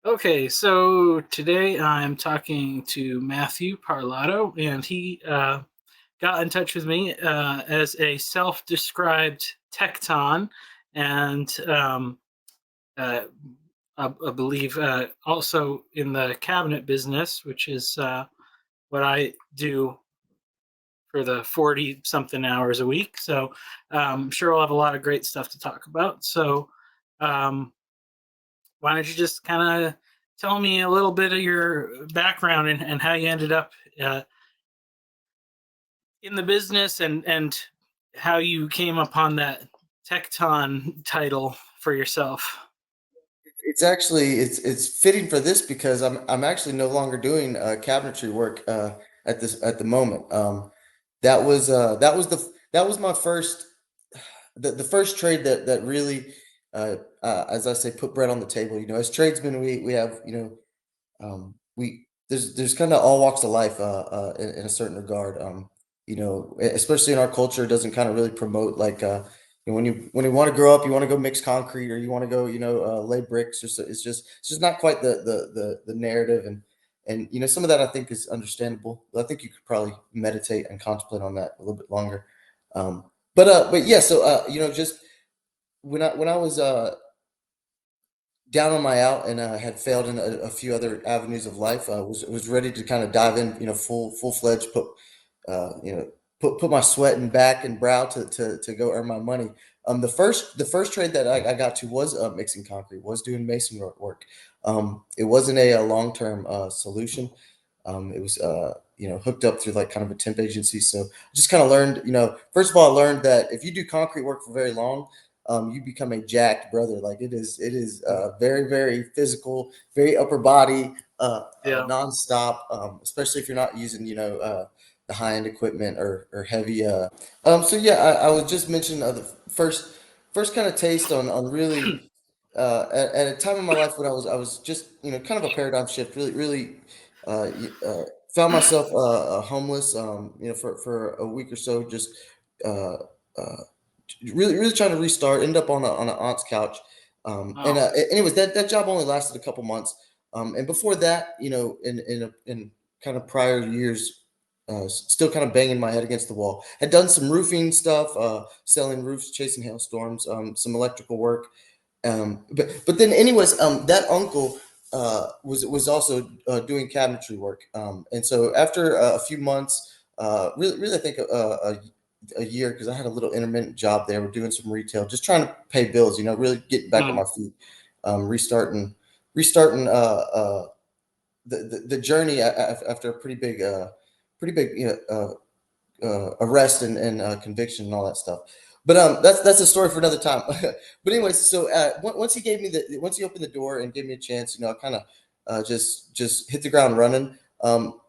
Okay, so today I'm talking to Matthew Parlato, and he got in touch with me as a self-described tecton, and uh, I believe also in the cabinet business, which is what I do for the 40 something hours a week. So I'm sure we'll have a lot of great stuff to talk about. So um, why don't you just kind of tell me a little bit of your background and how you ended up uh, in the business and how you came upon that Tecton title for yourself? It's actually it's fitting for this because I'm actually no longer doing cabinetry work at the moment. That was my first the first trade that really as I say, put bread on the table. As tradesmen, we have, we there's kind of all walks of life in a certain regard. Especially in our culture, it doesn't kind of really promote like when you want to grow up, you want to go mix concrete, or you want to go lay bricks, or so. It's just not quite the narrative. And some of that I think is understandable. I think you could probably meditate and contemplate on that a little bit longer. Um, but yeah, so just when I was down on my out and had failed in a few other avenues of life. Was ready to kind of dive in, full fledged, uh, you know, put my sweat and back and brow to go earn my money. The first trade that I got to was mixing concrete, was doing mason work. It wasn't a long term solution. It was hooked up through like kind of a temp agency. So I just kind of learned, first of all, I learned that if you do concrete work for very long, you become a jacked brother. Like it is very, very physical, very upper body, Yeah. nonstop. Especially if you're not using, the high end equipment or heavy. So yeah, I was just mentioning the first kind of taste on really at a time in my life when I was just kind of a paradigm shift. Really found myself homeless. For a week or so, just. Uh, uh, really trying to restart. Ended up on an aunt's couch, and Oh. anyways, that job only lasted a couple months. And before that, in kind of prior years, still kind of banging my head against the wall. Had done some roofing stuff, selling roofs, chasing hailstorms, some electrical work. But then, anyways, that uncle was also doing cabinetry work, and so after a few months, really, I think a year, because I had a little intermittent job there. We're doing some retail, just trying to pay bills. Really getting back on Hmm. my feet, restarting the journey after a pretty big arrest and conviction and all that stuff. But that's a story for another time. But anyways, so once he opened the door and gave me a chance, I kind of just hit the ground running.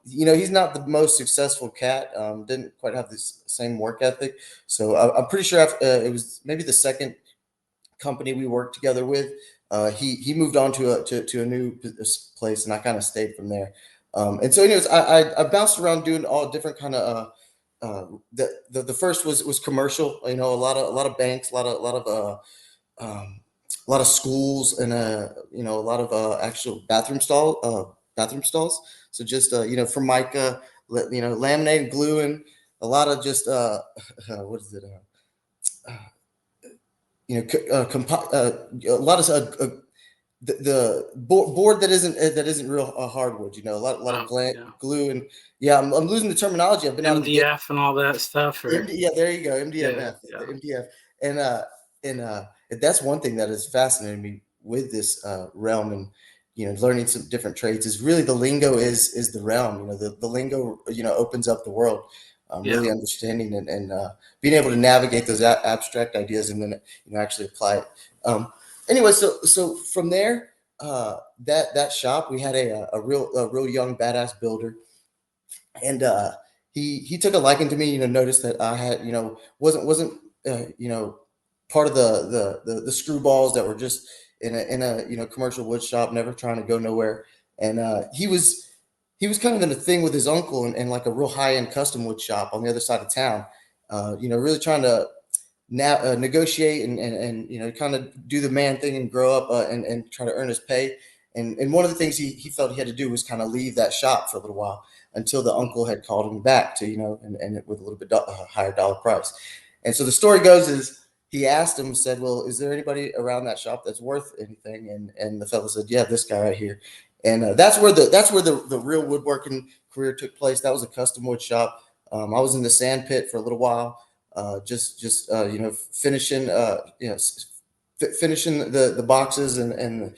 He's not the most successful cat. Didn't quite have this same work ethic. So I'm pretty sure it was maybe the second company we worked together with. He moved on to a new place, and I kind of stayed from there. And so, anyways, I bounced around doing all different kind of. The first was commercial. A lot of banks, a lot of schools, and a lot of actual bathroom stalls. So just formica, laminating, gluing, a lot of just what is it? A lot of the board that isn't real hardwood. A lot of Oh. Yeah. glue, and yeah, I'm losing the terminology. I've been out of the game. MDF and all that stuff, or Yeah, there you go, yeah, MDF, yeah. the MDF, and that's one thing that has fascinated me with this realm, and learning some different trades is really the lingo is the realm. The lingo opens up the world. Yeah. Really understanding and being able to navigate those abstract ideas, and then actually apply it. Um, anyway, so from there, that shop, we had a real young badass builder, and he took a liking to me. Noticed that I had wasn't part of the screwballs that were just in a commercial wood shop, never trying to go nowhere. And he was kind of in a thing with his uncle, and like a real high end custom wood shop on the other side of town. Really trying to negotiate and kind of do the man thing and grow up, and try to earn his pay. And one of the things he felt he had to do was kind of leave that shop for a little while until the uncle had called him back to, and with a little bit higher dollar price. And so the story goes is he asked him, said, well, is there anybody around that shop that's worth anything? And the fellow said, yeah, this guy right here. And that's where the real woodworking career took place. That was a custom wood shop. I was in the sand pit for a little while, just finishing finishing the boxes and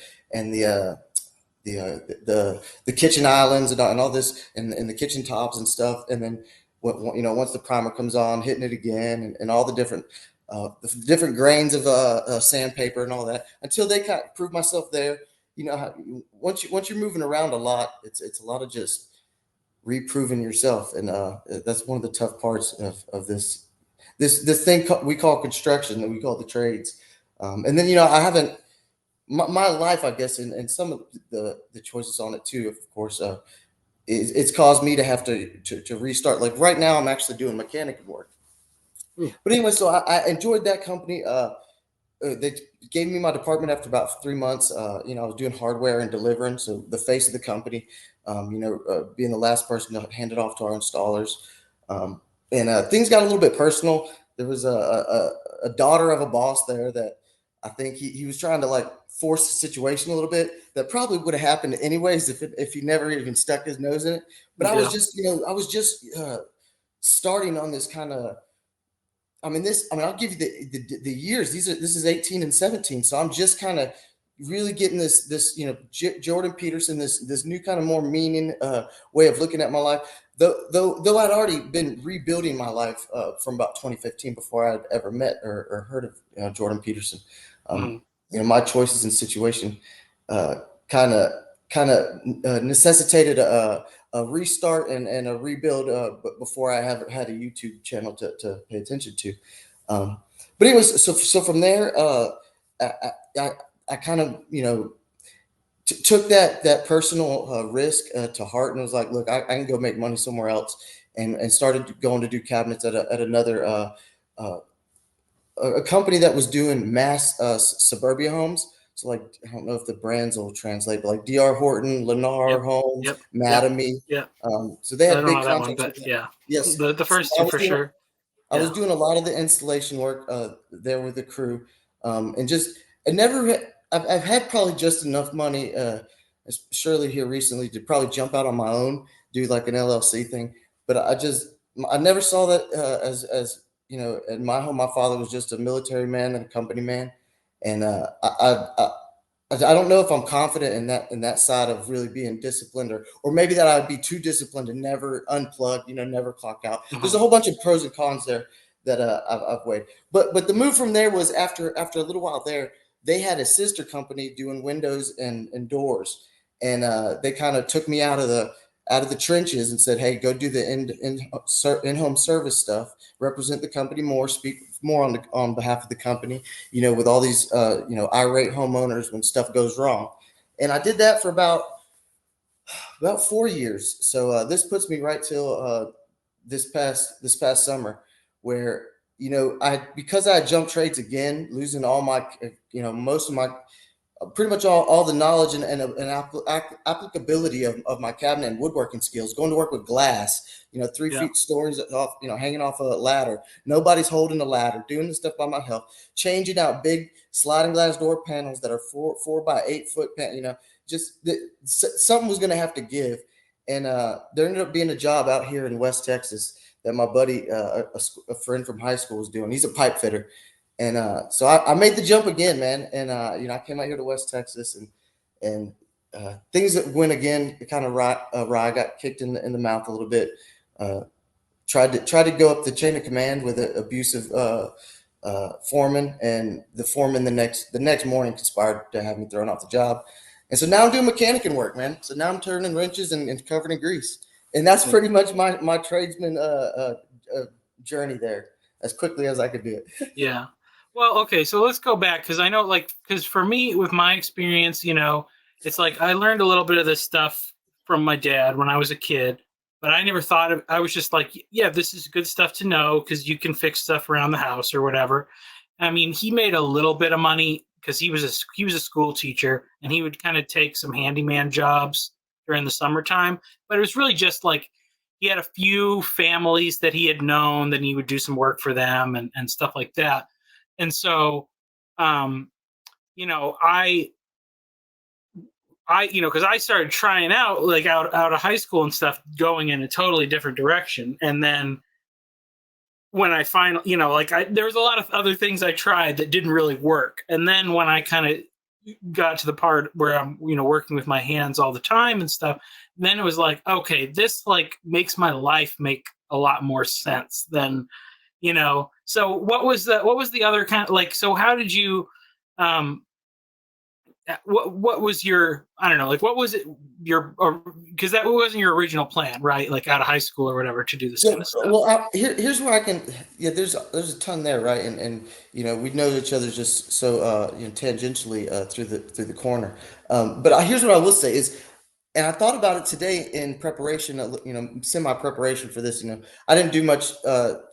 the kitchen islands and all this and the kitchen tops and stuff, and then once the primer comes on, hitting it again and all the different grains of sandpaper and all that until they kind of prove myself there. Once you're moving around a lot, it's a lot of just reproving yourself, and that's one of the tough parts of this thing we call construction, that we call the trades. And then I haven't my life, I guess, and some of the choices on it too, of course, it's caused me to have to restart. Like right now, I'm actually doing mechanic work. Ooh. But anyway, so I enjoyed that company. They gave me my department after about 3 months. I was doing hardware and delivering, so the face of the company. Being the last person to hand it off to our installers, and things got a little bit personal. There was a daughter of a boss there that I think he was trying to like force the situation a little bit. That probably would have happened anyways if he never even stuck his nose in it. But Yeah. I was just starting on this kind of. I'll give you the years. This is 18 and 17. So I'm just kind of really getting this Jordan Peterson, this new kind of more meaning way of looking at my life. Though I'd already been rebuilding my life from about 2015 before I'd ever met or heard of Jordan Peterson. Um, Mhm. my choices and situation kind of necessitated a restart and a rebuild before I have had a YouTube channel to pay attention to. Um, but anyways, so from there, I, I, I kind of took that personal risk to heart and was like, look, I can go make money somewhere else, and started going to do cabinets at another uh, a company that was doing mass suburbia homes. So like I don't know if the brands will translate, but like DR Horton, Yep. Lennar Homes, Yep. Yep. Madame. Yep. So they I had don't big know that one, contracts with but that. yeah, Yes. the So first two for sure. I was Yeah. doing a lot of the installation work there with the crew, and just I never I've had probably just enough money, surely here recently, to probably jump out on my own, do like an LLC thing. But I never saw that as in my home. My father was just a military man and a company man, and I don't know if I'm confident in that side of really being disciplined, or maybe that I'd be too disciplined and never unplug, never clock out. There's a Mhm. whole bunch of pros and cons there that I've weighed. But the move from there was after a little while there, they had a sister company doing windows and doors, and they kind of took me out of the trenches and said, hey, go do the in home service stuff, represent the company more, speak more on behalf of the company, with all these, irate homeowners when stuff goes wrong. And I did that for about 4 years. So this puts me right till this past summer, where because I jumped trades again, losing all my most of my pretty much all the knowledge and applicability of my cabinet and woodworking skills, going to work with glass, 3 feet Yeah. stories off, hanging off a ladder. Nobody's holding a ladder, doing the stuff by myself, changing out big sliding glass door panels that are 4 by 8 foot, just something was going to have to give. And there ended up being a job out here in West Texas that my buddy, a friend from high school, was doing. He's a pipe fitter, and so I made the jump again, man. And I came out here to West Texas, and things that went again kind of right. I got kicked in the mouth a little bit. Uh, tried to go up the chain of command with an abusive foreman, and the foreman the next morning conspired to have me thrown off the job. And so now I'm doing mechanicing work, man. So now I'm turning wrenches and covered in grease, and that's Yeah. pretty much my tradesman journey there, as quickly as I could do it. Yeah. Well, okay, so let's go back because I know, like, because for me, with my experience, it's like I learned a little bit of this stuff from my dad when I was a kid, but I never thought of. I was just like, yeah, this is good stuff to know because you can fix stuff around the house or whatever. I mean, he made a little bit of money because he was a school teacher, and he would kind of take some handyman jobs during the summertime. But it was really just like he had a few families that he had known, then he would do some work for them and stuff like that. And so, um, you know, because I started trying out like out of high school and stuff, going in a totally different direction. And then when I finally, there was a lot of other things I tried that didn't really work. And then when I kind of got to the part where I'm, working with my hands all the time and stuff, then it was like, okay, this like makes my life make a lot more sense than, So what was the other kind of like? So how did you, um, what was your, I don't know, like what was it your, because that wasn't your original plan, right? Like out of high school or whatever, to do this Yeah, kind of stuff. well, here's where I can. Yeah, there's a ton there, right? And we know each other just so tangentially through the corner. But here's what I will say is, and I thought about it today in preparation, semi preparation for this. I didn't do much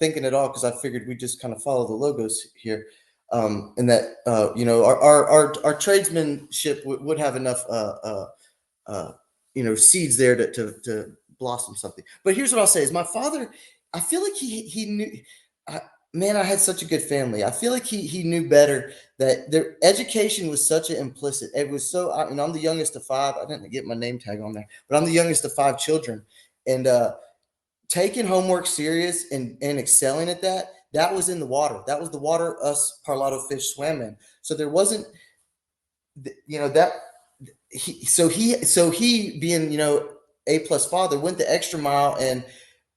thinking at all because I figured we just kind of follow the logos here, and that our tradesmanship would have enough uh, seeds there to blossom something. But here's what I'll say: is my father, I feel like he knew. I, Man, I had such a good family. I feel like he knew better that their education was such an implicit. It was so. I'm the youngest of five. I didn't get my name tag on there, but I'm the youngest of five children, and taking homework serious and excelling at that. That was in the water. That was the water us Parlato fish swam in. So there wasn't, that he being a plus father went the extra mile, and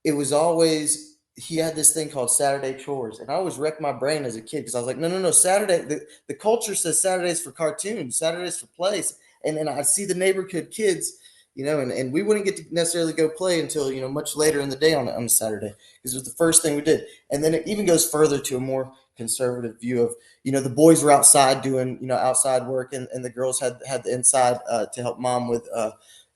it was always he had this thing called Saturday chores, and I always wrecked my brain as a kid because I was like, no, no, no, Saturday. The culture says Saturdays for cartoons, Saturdays for plays, and then I see the neighborhood kids, and we wouldn't get to necessarily go play until much later in the day on a Saturday because it was the first thing we did, and then it even goes further to a more conservative view of the boys were outside doing outside work, and the girls had the inside to help mom with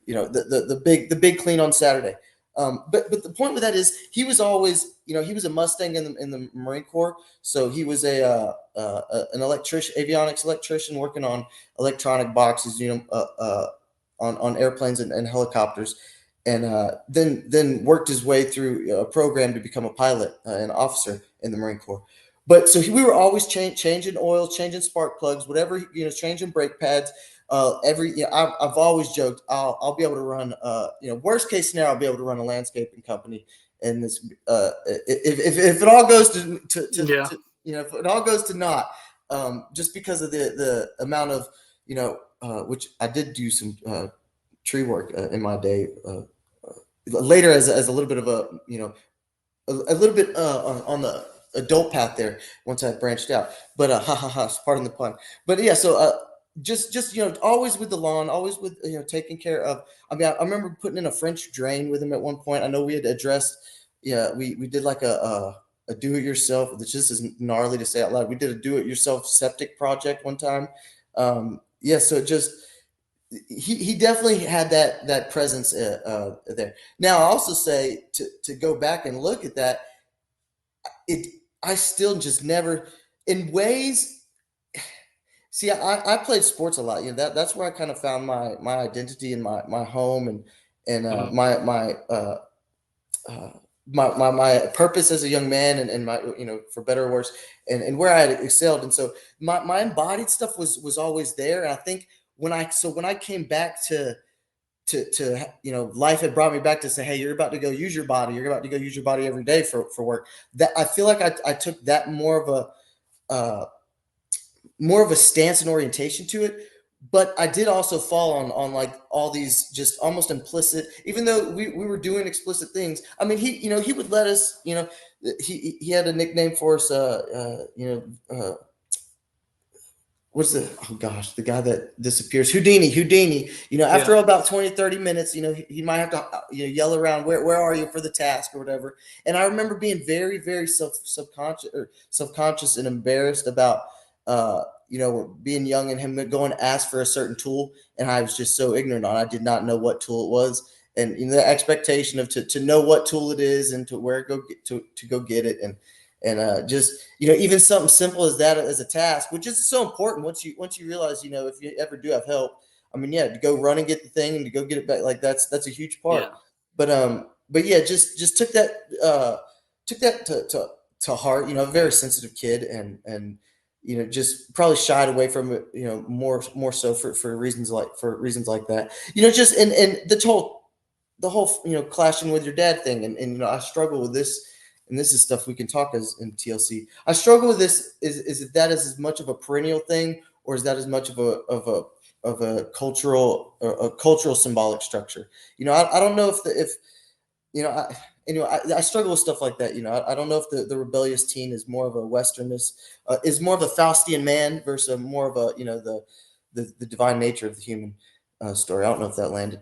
the big clean on Saturday. But the point with that is he was always, he was a Mustang in the Marine Corps, so he was an electrician, avionics electrician, working on electronic boxes, on airplanes and helicopters, and then worked his way through a program to become a pilot, an officer in the Marine Corps. But so we were always changing oils, changing spark plugs, whatever, changing brake pads. I've always joked I'll be able to run, worst case scenario, I'll be able to run a landscaping company. And this, if it all goes Yeah. if it all goes to naught, just because of the amount of, which I did do some tree work in my day, later as a little bit of a little bit on the adult path there once I branched out. But ha ha ha, pardon the pun. But yeah, so just always with the lawn, always with taking care of. I mean, I remember putting in a French drain with him at one point. I know we had addressed. Yeah, we did like a do it yourself, which just is gnarly to say out loud. We did a do it yourself septic project one time. Yeah, so he definitely had that presence there. Now, I also say to go back and look at that, I still just never, in ways. See, I played sports a lot. That's where I kind of found my identity and my home, and Mhm. uh, my purpose as a young man, and my, for better or worse, and where I had excelled. And so my embodied stuff was always there. And I think when I came back to life had brought me back to say, hey, you're about to go use your body, you're about to go use your body every day for work. That I feel like I took that uh, more of a stance and orientation to it. But I did also fall on like all these just almost implicit, even though we were doing explicit things. I mean, he would let us, he had a nickname for us, what's oh gosh, the guy that disappears, Houdini. Yeah. After about 20, 30 minutes, he might have to yell around, where are you for the task or whatever. And I remember being very, very self-conscious and embarrassed about being young and him going to ask for a certain tool, and I was just so ignorant on. I did not know what tool it was, and the expectation of to know what tool it is and to where go get to go get it, and just even something simple as that as a task, which is so important once you realize if you ever do have help. I mean, yeah, to go run and get the thing and to go get it back, like that's a huge part. Yeah. But yeah, just took that to heart. A very sensitive kid, and just probably shied away from it. More so for reasons like that. Just and the whole clashing with your dad thing, and I struggle with this, and this is stuff we can talk as in TLC. I struggle with this. Is that is as much of a perennial thing, or is that as much of a cultural symbolic structure? I don't know if you know, I, I struggle with stuff like that. I don't know if the rebellious teen is more of a Westernist, is more of a Faustian man versus more of a, the divine nature of the human story. I don't know if that landed.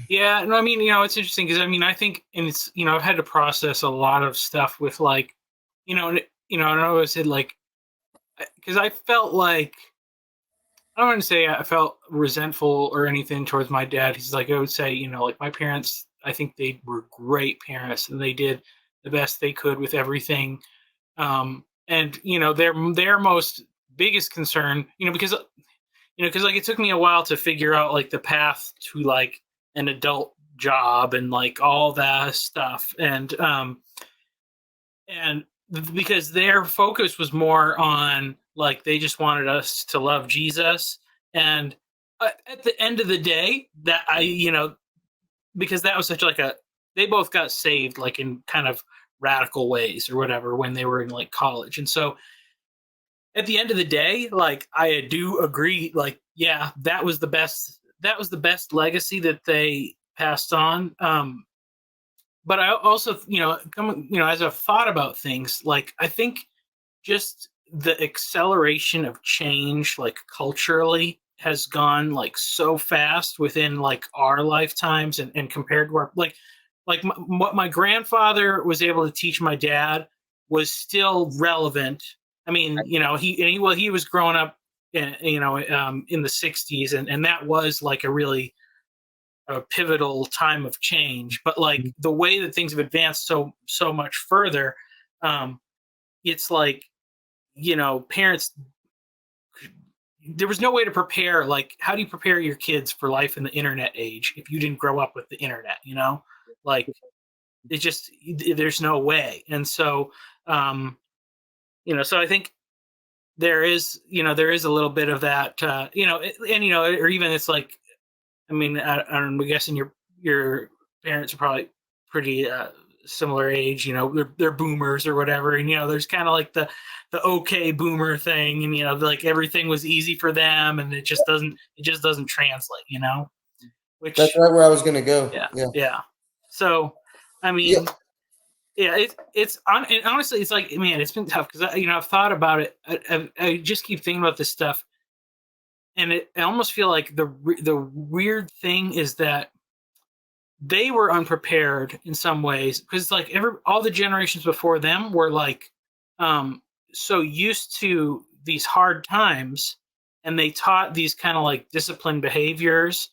Yeah, no, I mean, it's interesting because I mean, I think, and it's, I've had to process a lot of stuff with like, and I always said like, because I felt like, I don't want to say I felt resentful or anything towards my dad. He's like, I would say, like my parents, I think they were great parents and they did the best they could with everything. And their most biggest concern, because like it took me a while to figure out like the path to like an adult job and like all that stuff, and because their focus was more on like they just wanted us to love Jesus, and at the end of the day, that because that was such like a they both got saved like in kind of radical ways or whatever when they were in like college, and so at the end of the day, like I do agree, like yeah, that was the best. That was the best legacy that they passed on. But I also, as I've thought about things, like I think just the acceleration of change, like culturally, has gone like so fast within like our lifetimes, and compared to our what my grandfather was able to teach my dad was still relevant. I mean, he was growing up, in the '60s, and that was like a pivotal time of change. But like the way that things have advanced so much further, um, it's like parents, there was no way to prepare. Like, how do you prepare your kids for life in the internet age if you didn't grow up with the internet? Like it just there's no way. And so so I think there is a little bit of that, or even it's like, I mean, I'm guessing your parents are probably pretty similar age. They're boomers or whatever, and there's kind of like the okay boomer thing, and like everything was easy for them, and it just doesn't translate. That's Which right where I was gonna go. yeah, Yeah, yeah. So I yeah, mean, yeah, and honestly, it's like, man, it's been tough because I've thought about it. I just keep thinking about this stuff, and I almost feel like the weird thing is that they were unprepared in some ways because like all the generations before them were like so used to these hard times, and they taught these kind of like disciplined behaviors,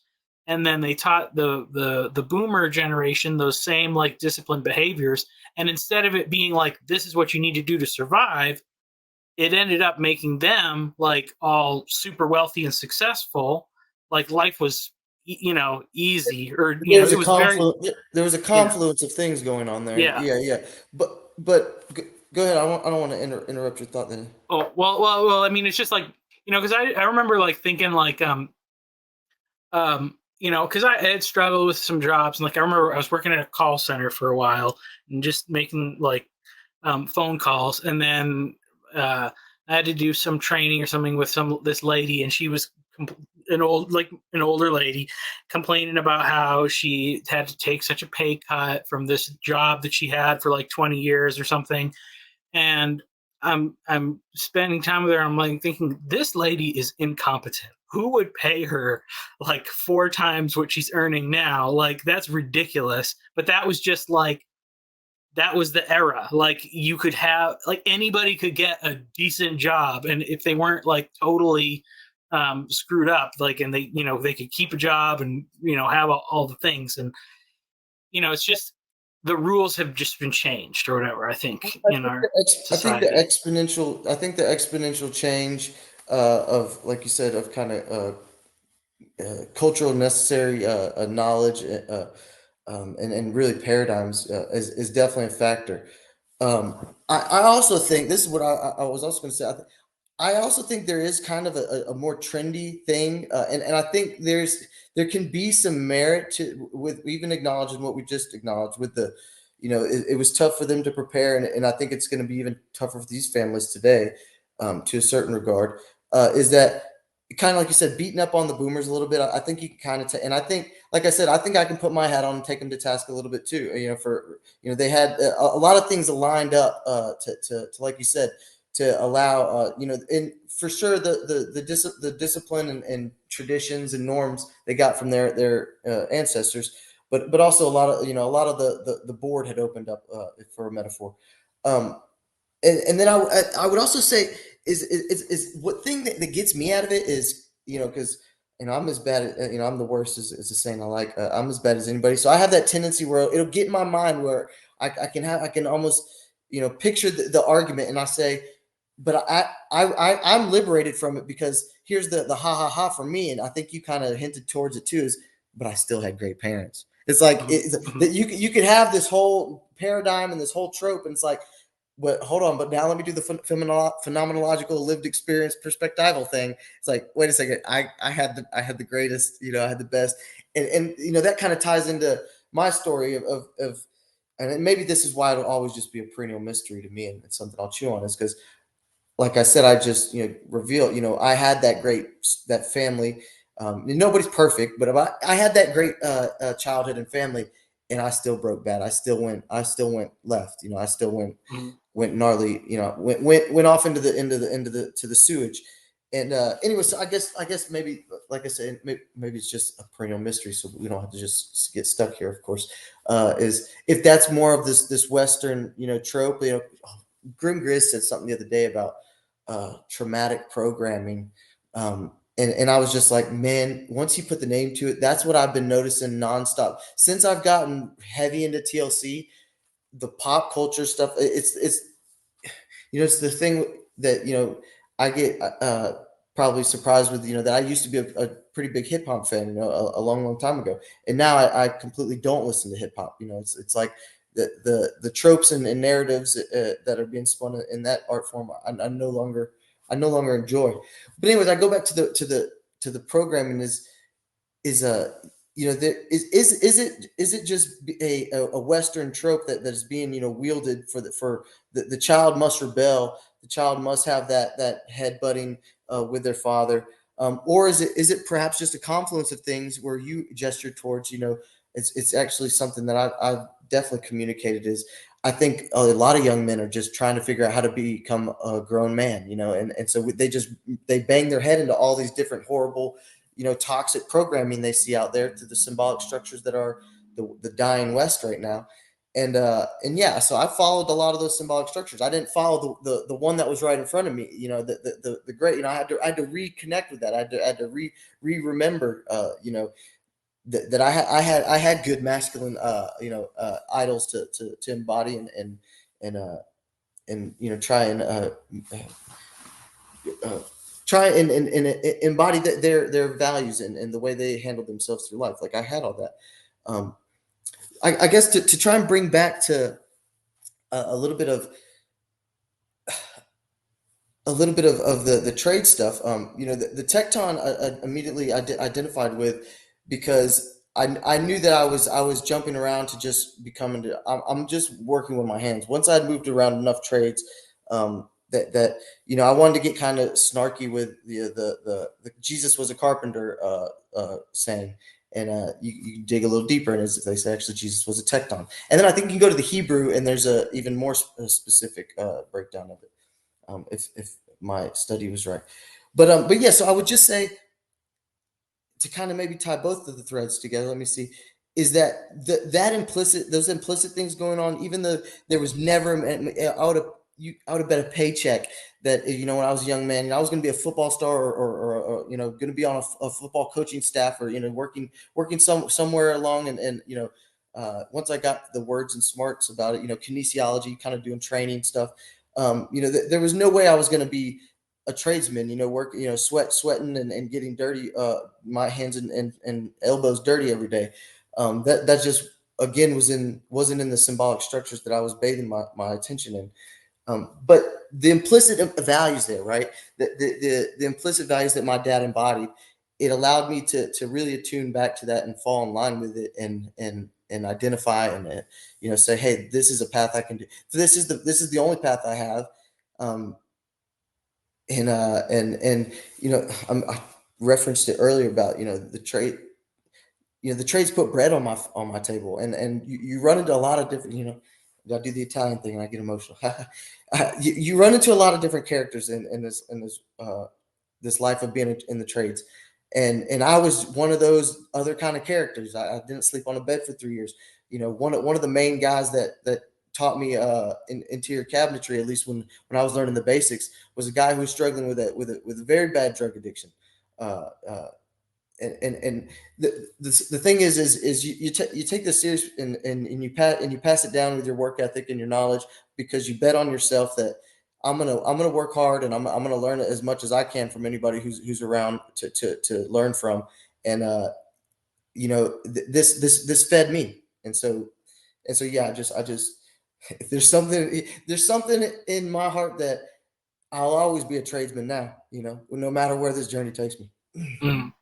and then they taught the boomer generation those same like disciplined behaviors, and instead of it being like this is what you need to do to survive, it ended up making them like all super wealthy and successful, like life was easy, or there was it a was very. confluence. There was a Yeah, confluence of things going on there. yeah. Yeah, yeah. But go ahead. I don't want to interrupt your thought then. Oh, well. I mean, it's just like, because I remember like thinking like because I had struggled with some jobs, and like I remember I was working at a call center for a while and just making like phone calls, and then I had to do some training or something with this lady, and she was an older lady complaining about how she had to take such a pay cut from this job that she had for like 20 years or something. And I'm spending time with her. I'm like thinking, this lady is incompetent. Who would pay her like four times what she's earning now? Like that's ridiculous. But that was just like, that was the era. Like you could have like anybody could get a decent job, and if they weren't like totally screwed up, like, and they could keep a job and have all the things. And it's just the rules have just been changed or whatever. I think in our society. I think the exponential change of, like you said, of kind of cultural necessary knowledge and really paradigms is definitely a factor. I also think this is what I was also going to say. I also think there is kind of a more trendy thing, and I think there can be some merit to with even acknowledging what we just acknowledged with the, it was tough for them to prepare, and I think it's going to be even tougher for these families today, to a certain regard. Is that kind of like you said, beating up on the boomers a little bit? I think you can kind of, and I think, like I said, I think I can put my hat on and take them to task a little bit too. For they had a lot of things lined up to like you said, to allow and for sure the discipline and traditions and norms they got from their ancestors, but also a lot of a lot of the board had opened up, for a metaphor. um and then I would also say is what thing that gets me out of it is, because I'm as bad as, I'm the worst is a saying I like. I'm as bad as anybody, so I have that tendency where it'll get in my mind where I can almost picture the argument, and I say, but I'm liberated from it, because here's the ha ha ha for me, and I think you kind of hinted towards it too, is but I still had great parents. It's like Mhm, that mhm, you could have this whole paradigm and this whole trope, and it's like, but hold on, but now let me do the phenomenological lived experience perspectival thing. It's like, wait a second, I had the greatest, I had the best, and that kind of ties into my story of and maybe this is why it'll always just be a perennial mystery to me, and it's something I'll chew on, is because, like I said, I just revealed, I had that family. Nobody's perfect, but I had that great childhood and family, and I still broke bad. I still went left. I still mhm. went gnarly. Went off into the to the sewage. And anyway, so I guess maybe, like I said, maybe it's just a perennial mystery, so we don't have to just get stuck here. Of course, is if that's more of this Western trope. Grim Grizz said something the other day about traumatic programming. And I was just like, man, once you put the name to it, that's what I've been noticing nonstop since I've gotten heavy into TLC. The pop culture stuff, it's the thing that I get probably surprised with, that I used to be a pretty big hip hop fan, a long, long time ago, and now I completely don't listen to hip hop. It's like the tropes and narratives that are being spun in that art form. I no longer enjoy. But anyways, I go back to the programming is there is it just a Western trope that is being wielded for the child must rebel, the child must have that head butting with their father, or is it perhaps just a confluence of things where you gesture towards, it's actually something that I've definitely communicated, is I think a lot of young men are just trying to figure out how to become a grown man, and so they bang their head into all these different horrible, toxic programming they see out there, to the symbolic structures that are the dying West right now. And yeah, so I followed a lot of those symbolic structures. I didn't follow the one that was right in front of me, the great, I had to reconnect with that. I had to remember, that I had good masculine, idols to embody, and try and uh, try and embody their values and the way they handle themselves through life. Like I had all that. Um, I guess to try and bring back to a little bit of the trade stuff. The Tecton I immediately identified with, because I knew that I was jumping around to just becoming to, I'm just working with my hands. Once I'd moved around enough trades, that I wanted to get kind of snarky with the Jesus was a carpenter saying. And you dig a little deeper, and as they say, actually, Jesus was a tecton. And then I think you can go to the Hebrew, and there's a even more specific breakdown of it, if my study was right. But yeah, so I would just say, to kind of maybe tie both of the threads together. Let me see. Is that implicit, those implicit things going on, even though there was never, I would have bet a paycheck that, when I was a young man, I was going to be a football star, or going to be on a football coaching staff, or working somewhere along, and once I got the words and smarts about it, kinesiology, kind of doing training stuff. There was no way I was going to be a tradesman, work, sweating and getting dirty, my hands and elbows dirty every day. That just again wasn't in the symbolic structures that I was bathing my attention in. But the implicit values there, right? The implicit values that my dad embodied, it allowed me to really attune back to that and fall in line with it and identify and say, hey, this is a path I can do. So this is the only path I have. Um, and I referenced it earlier about the trade. The trades put bread on my table, and you run into a lot of different. I do the Italian thing and I get emotional. You run into a lot of different characters in this life of being in the trades, and I was one of those other kind of characters. I didn't sleep on a bed for 3 years. One of the main guys that taught me in interior cabinetry, at least when I was learning the basics, was a guy who was struggling with a very bad drug addiction. Uh, uh, and the thing is you take this serious and you pass it down with your work ethic and your knowledge, because you bet on yourself that I'm gonna work hard, and I'm gonna learn as much as I can from anybody who's around to learn from. And this fed me. And so yeah, I just if there's something in my heart that I'll always be a tradesman now, no matter where this journey takes me. Mm.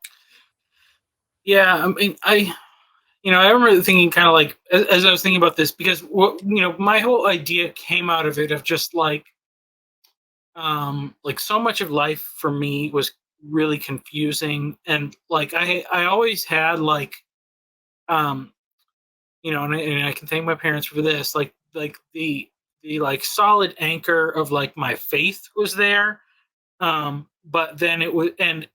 Yeah, I mean, I remember thinking kind of like as I was thinking about this, because my whole idea came out of it of just like so much of life for me was really confusing, and like I always had like um and I can thank my parents for this, like the like solid anchor of like my faith was there, but then it was and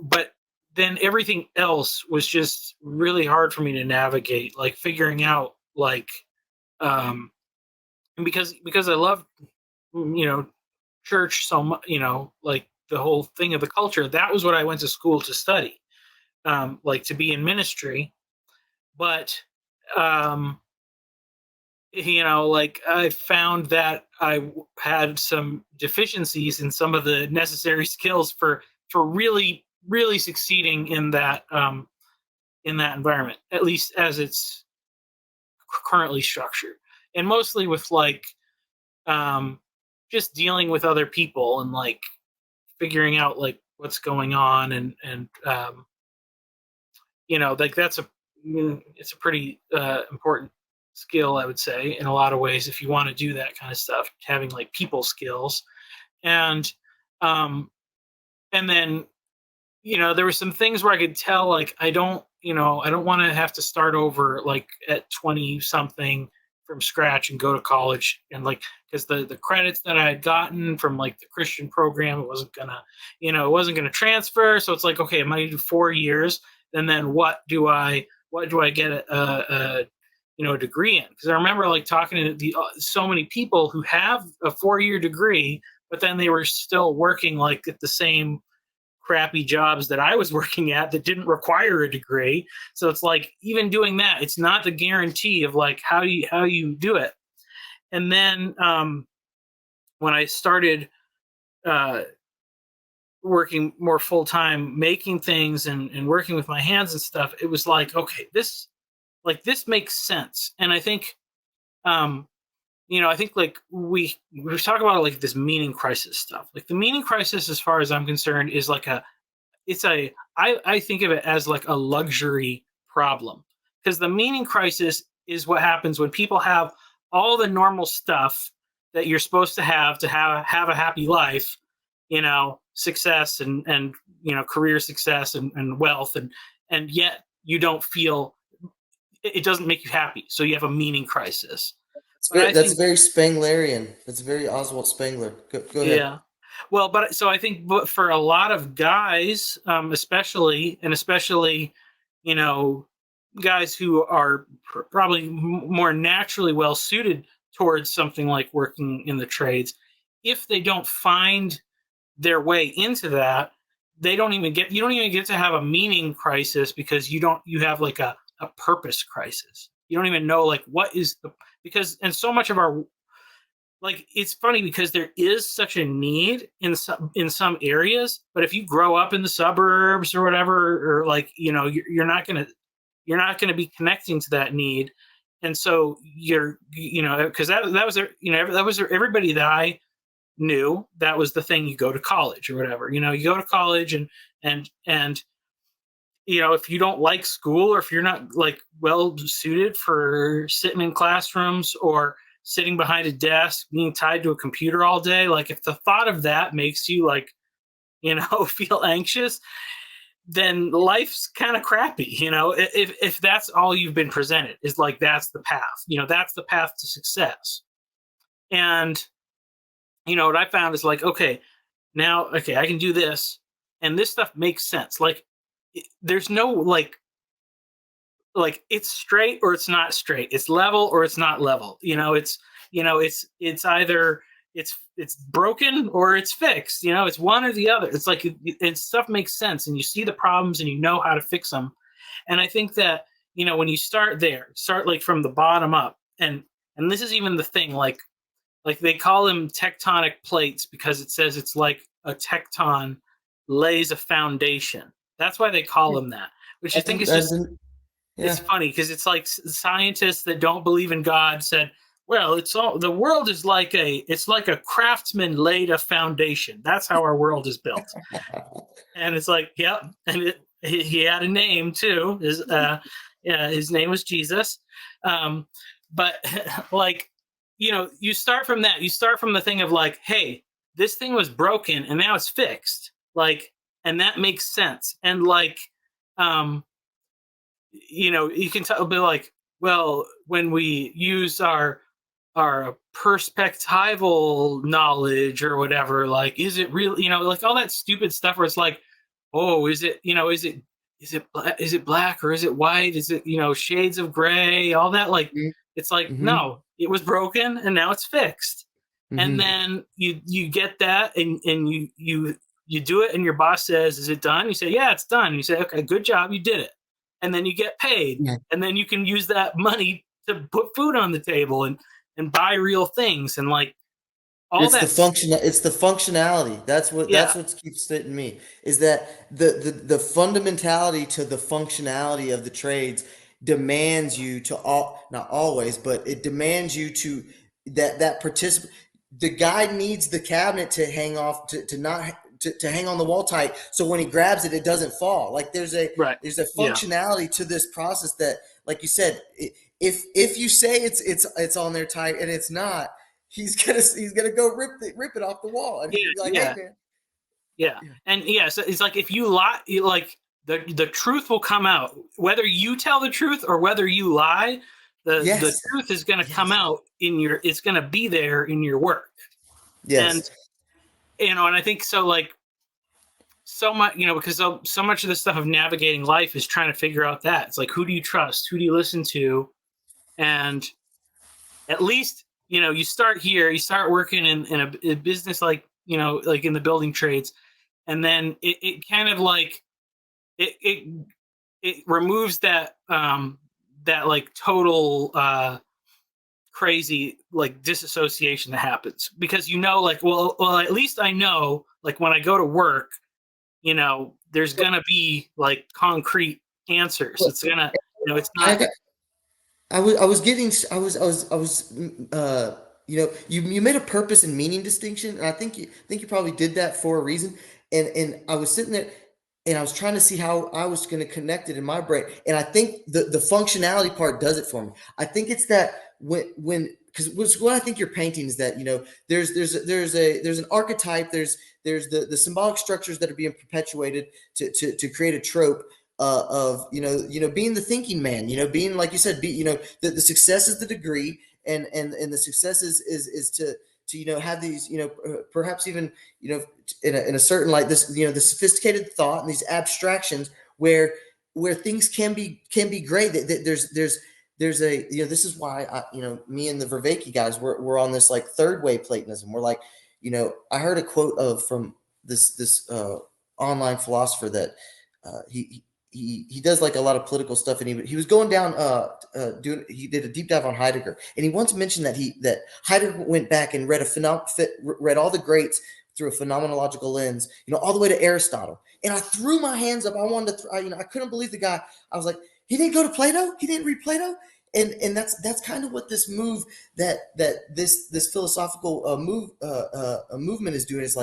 but then everything else was just really hard for me to navigate, like figuring out like um and because I love you know church so much, like the whole thing of the culture. That was what I went to school to study, like to be in ministry. But um like I found that had some deficiencies in some of the necessary skills for really really succeeding in that environment, at least as it's currently structured, and mostly with like um just dealing with other people and like figuring out like what's going on, and like it's a pretty important skill, I would say, in a lot of ways, if you want to do that kind of stuff, having like people skills. And um and then there were some things where I could tell like I don't want to have to start over like at 20 something from scratch and go to college, and like because the credits that I had gotten from like the Christian program, it wasn't gonna transfer. So it's like, okay, I'm gonna do 4 years, and then what do I get a degree in? Because I remember like talking to so many people who have a 4 year degree, but then they were still working like at the same crappy jobs that I was working at that didn't require a degree. So it's like even doing that, it's not the guarantee of like how you do it. And then when I started uh, working more full time, making things and working with my hands and stuff, it was like, okay, this makes sense. And I think um, I think like we talk about like this meaning crisis stuff. Like the meaning crisis, as far as I'm concerned, is like I think of it as like a luxury problem, because the meaning crisis is what happens when people have all the normal stuff that you're supposed to have a happy life, success and career success and wealth, and yet you don't feel it doesn't make you happy, so you have a meaning crisis. But I That's think very Spenglerian. That's very Oswald Spengler. Go ahead. Yeah. Well, but so I think, but for a lot of guys, especially, you know, guys who are probably more naturally well suited towards something like working in the trades, if they don't find their way into that, they don't even get you don't even get to have a meaning crisis because you have like a purpose crisis. You don't even know like what is the because and so much of our like it's funny because there is such a need in some areas, but if you grow up in the suburbs or whatever, or like you're not gonna be connecting to that need, and so because that was that was everybody that I knew that was the thing. You go to college or whatever, you go to college and if you don't like school or if you're not like well suited for sitting in classrooms or sitting behind a desk being tied to a computer all day, like if the thought of that makes you like feel anxious, then life's kind of crappy. If that's all you've been presented is like that's the path, that's the path to success. And what I found is like, okay, now okay, I can do this and this stuff makes sense. Like there's no like it's straight or it's not straight, it's level or it's not level. It's either it's broken or it's fixed. It's one or the other. It's like stuff makes sense and you see the problems and you know how to fix them. And I think that when you start like from the bottom up, and this is even the thing, like they call them tectonic plates because it says it's like a tecton lays a foundation. That's why they call them that, which I think is As just in, it's yeah. funny because it's like scientists that don't believe in God said, well, it's all the world is like it's like a craftsman laid a foundation. That's how our world is built. And it's like, yep. And he had a name too. Yeah, his name was Jesus. But like, you start from that. You start from the thing of like, hey, this thing was broken and now it's fixed. Like, and that makes sense. And like, you can tell, be like, well, when we use our perspectival knowledge or whatever, like, is it real? Like all that stupid stuff where it's like, oh, is it black or is it white? Is it shades of gray? All that, like, it's like Mm-hmm. no, it was broken and now it's fixed. And Mm-hmm. then you get that and you do it and your boss says, is it done? You say, yeah, it's done. You say, okay, good job, you did it. And then you get paid, Yeah. and then you can use that money to put food on the table and buy real things and like all It's the that. function. It's the functionality. That's Yeah, what keeps fitting me. Is that the fundamentality to the functionality of the trades demands you to all not always, but it demands you to that participant. The guy needs the cabinet to hang off to not to hang on the wall tight, so when he grabs it, it doesn't fall. Like right. there's a Yeah, functionality to this process that, like you said, if you say it's on there tight and it's not, he's gonna go rip it off the wall, and yeah, he's gonna be like, "Hey, yeah, man, yeah. yeah, And yeah, so it's like if you lie, like the truth will come out whether you tell the truth or whether you lie. The yes, truth is going to come yes, out in your. It's going to be there in your work. And yes." and I think so. Like so much, because so much of the stuff of navigating life is trying to figure out that it's like who do you trust, who do you listen to, and at least you start here, you start working in a business like like in the building trades, and then it kind of like it it removes that like total crazy like disassociation that happens because like well at least I know like when I go to work there's gonna be like concrete answers. Well, It's gonna it's I not got I was getting I was you made a purpose and meaning distinction, and I think you probably did that for a reason. And I was sitting there and I was trying to see how I was going to connect it in my brain, and I think the functionality part does it for me. I think it's that when because what I think you're painting is that there's an archetype, there's the symbolic structures that are being perpetuated to create a trope of being the thinking man, being, like you said, the success is the degree, and the success is to have these, perhaps even, in a certain light, this, the sophisticated thought and these abstractions where things can be great. There's a, this is why me and the Vervaeke guys, we're on this like third way Platonism. We're like, I heard a quote from this online philosopher that he does like a lot of political stuff, and he was going down doing he did a deep dive on Heidegger, and he once mentioned that Heidegger went back and read all the greats through a phenomenological lens, all the way to Aristotle. And I threw my hands up. I wanted to, I couldn't believe the guy. I was like, he didn't go to Plato. He didn't read Plato. And that's kind of what this move this philosophical movement is doing, is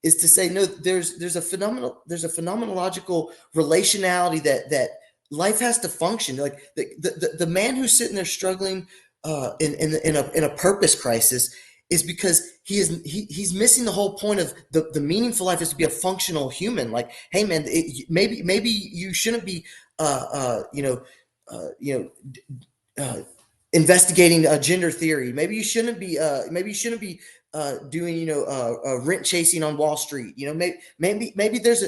to say, no, there's a phenomenological relationality that life has to function. Like the man who's sitting there struggling in a purpose crisis is because he's missing the whole point of the meaningful life is to be a functional human. Like, hey man, maybe you shouldn't be uh, you know investigating gender theory. Maybe you shouldn't be doing rent chasing on Wall Street. Maybe there's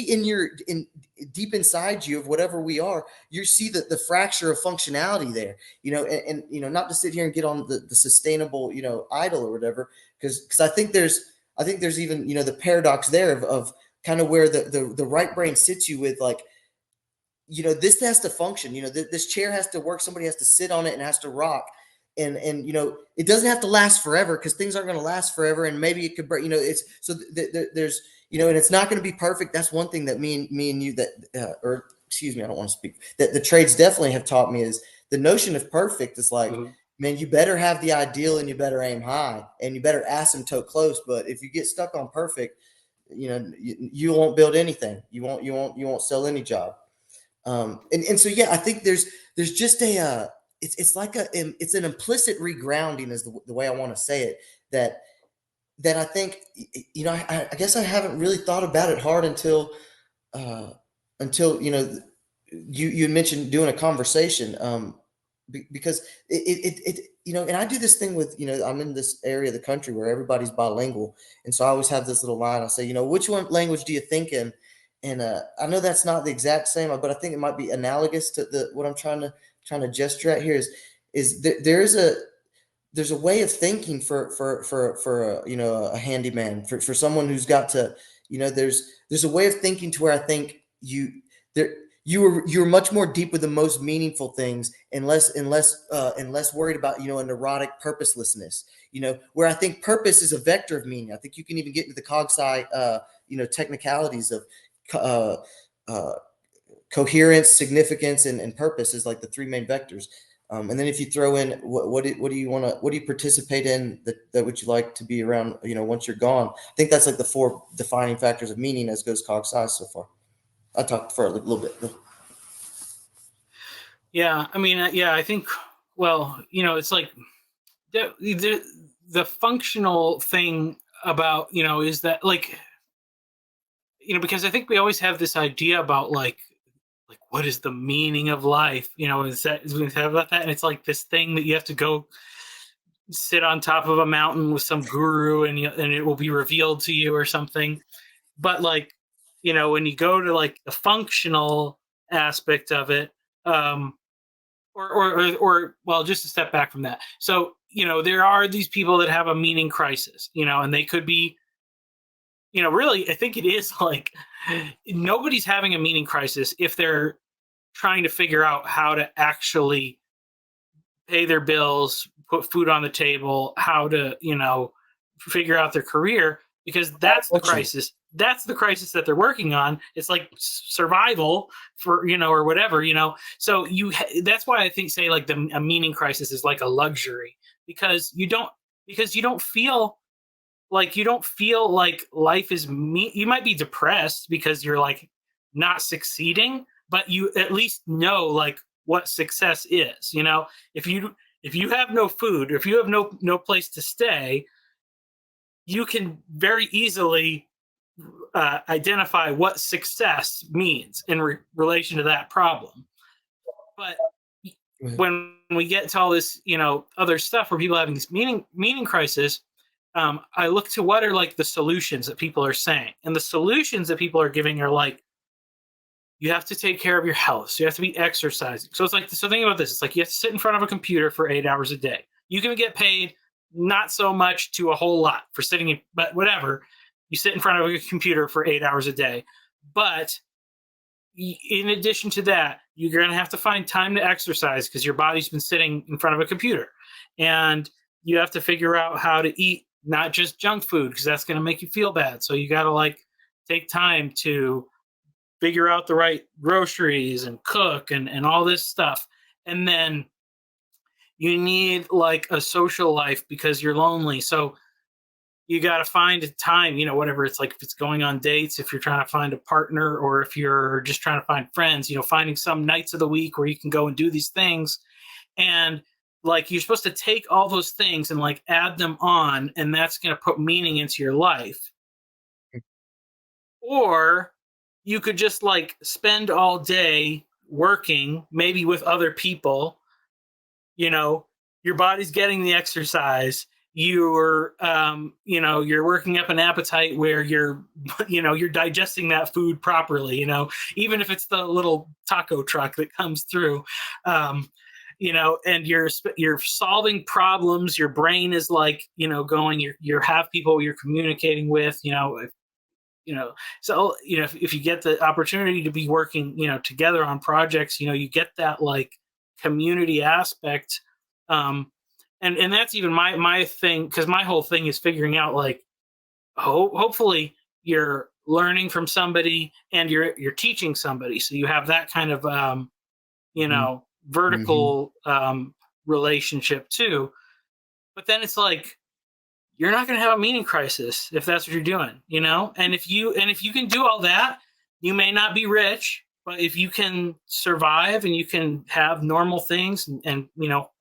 in deep inside you of whatever we are, you see the fracture of functionality there. And not to sit here and get on the sustainable idol or whatever, because I think there's even the paradox there of kind of where the right brain sits you with, like, this has to function. This chair has to work. Somebody has to sit on it and has to rock. And it doesn't have to last forever, because things aren't going to last forever. And maybe it could break, it's so there's, and it's not going to be perfect. That's one thing that me and you or excuse me, I don't want to speak, that the trades definitely have taught me, is the notion of perfect is like, Mm-hmm. man, you better have the ideal and you better aim high and you better asymptote close. But if you get stuck on perfect, you won't build anything. You won't sell any job. And so, yeah, I think there's just it's like it's an implicit regrounding, is the way I want to say it, that I think, I guess I haven't really thought about it hard uh, until you mentioned doing a conversation, because and I do this thing with, I'm in this area of the country where everybody's bilingual, and so I always have this little line. I say, which one language do you think in? And I know that's not the exact same, but I think it might be analogous to what I'm trying to gesture at here, is there's a way of thinking for a handyman, for someone who's got to, there's a way of thinking to where I think there you're much more deep with the most meaningful things, and less worried about a neurotic purposelessness, where I think purpose is a vector of meaning. I think you can even get into the cog sci technicalities of uh, uh, coherence, significance, and purpose is like the three main vectors. And then if you throw in what do you participate in that would you like to be around, once you're gone? I think that's like the four defining factors of meaning as goes cog sci so far. I talked for a little bit. Yeah, I mean, yeah, I think, well, it's like the functional thing about, is that, like, because I think we always have this idea about like what is the meaning of life, is we have about that, and it's like this thing that you have to go sit on top of a mountain with some guru, and it will be revealed to you or something. But like, when you go to like the functional aspect of it, or well, just a step back from that. So, there are these people that have a meaning crisis, and they could be, really, I think it is like nobody's having a meaning crisis if they're trying to figure out how to actually pay their bills, put food on the table, how to, figure out their career, because that's the crisis. That's the crisis that they're working on. It's like survival for, or whatever, So that's why I think, say, like a meaning crisis is like a luxury, because you don't feel like life is you might be depressed because you're like not succeeding, but you at least know like what success is. If you have no food, or if you have no place to stay, you can very easily identify what success means in relation to that problem. But when we get to all this, other stuff where people are having this meaning crisis, I look to what are like the solutions that people are saying, and the solutions that people are giving are like, you have to take care of your health, so you have to be exercising. So it's like, so think about this. It's like you have to sit in front of a computer for 8 hours a day. You can get paid not so much to a whole lot for sitting in, but whatever. you sit in front of a computer for 8 hours a day. But in addition to that, you're going to have to find time to exercise because your body's been sitting in front of a computer. And you have to figure out how to eat not just junk food because that's going to make you feel bad. So you got to like take time to figure out the right groceries and cook and all this stuff. And then you need like a social life because you're lonely. So you got to find a time, whatever it's like, if it's going on dates, if you're trying to find a partner, or if you're just trying to find friends, finding some nights of the week where you can go and do these things. And like, you're supposed to take all those things and like add them on, and that's going to put meaning into your life. Or you could just like spend all day working, maybe with other people, your body's getting the exercise, you're working up an appetite where you're you're digesting that food properly, even if it's the little taco truck that comes through, and you're solving problems, your brain is like going, you have people you're communicating with, so if you get the opportunity to be working together on projects, you get that like community aspect. And that's even my thing, because my whole thing is figuring out like, hopefully you're learning from somebody and you're teaching somebody, so you have that kind of Mhm. Mhm. vertical relationship too. But then it's like, you're not going to have a meaning crisis if that's what you're doing, and if you can do all that, you may not be rich, but if you can survive and you can have normal things and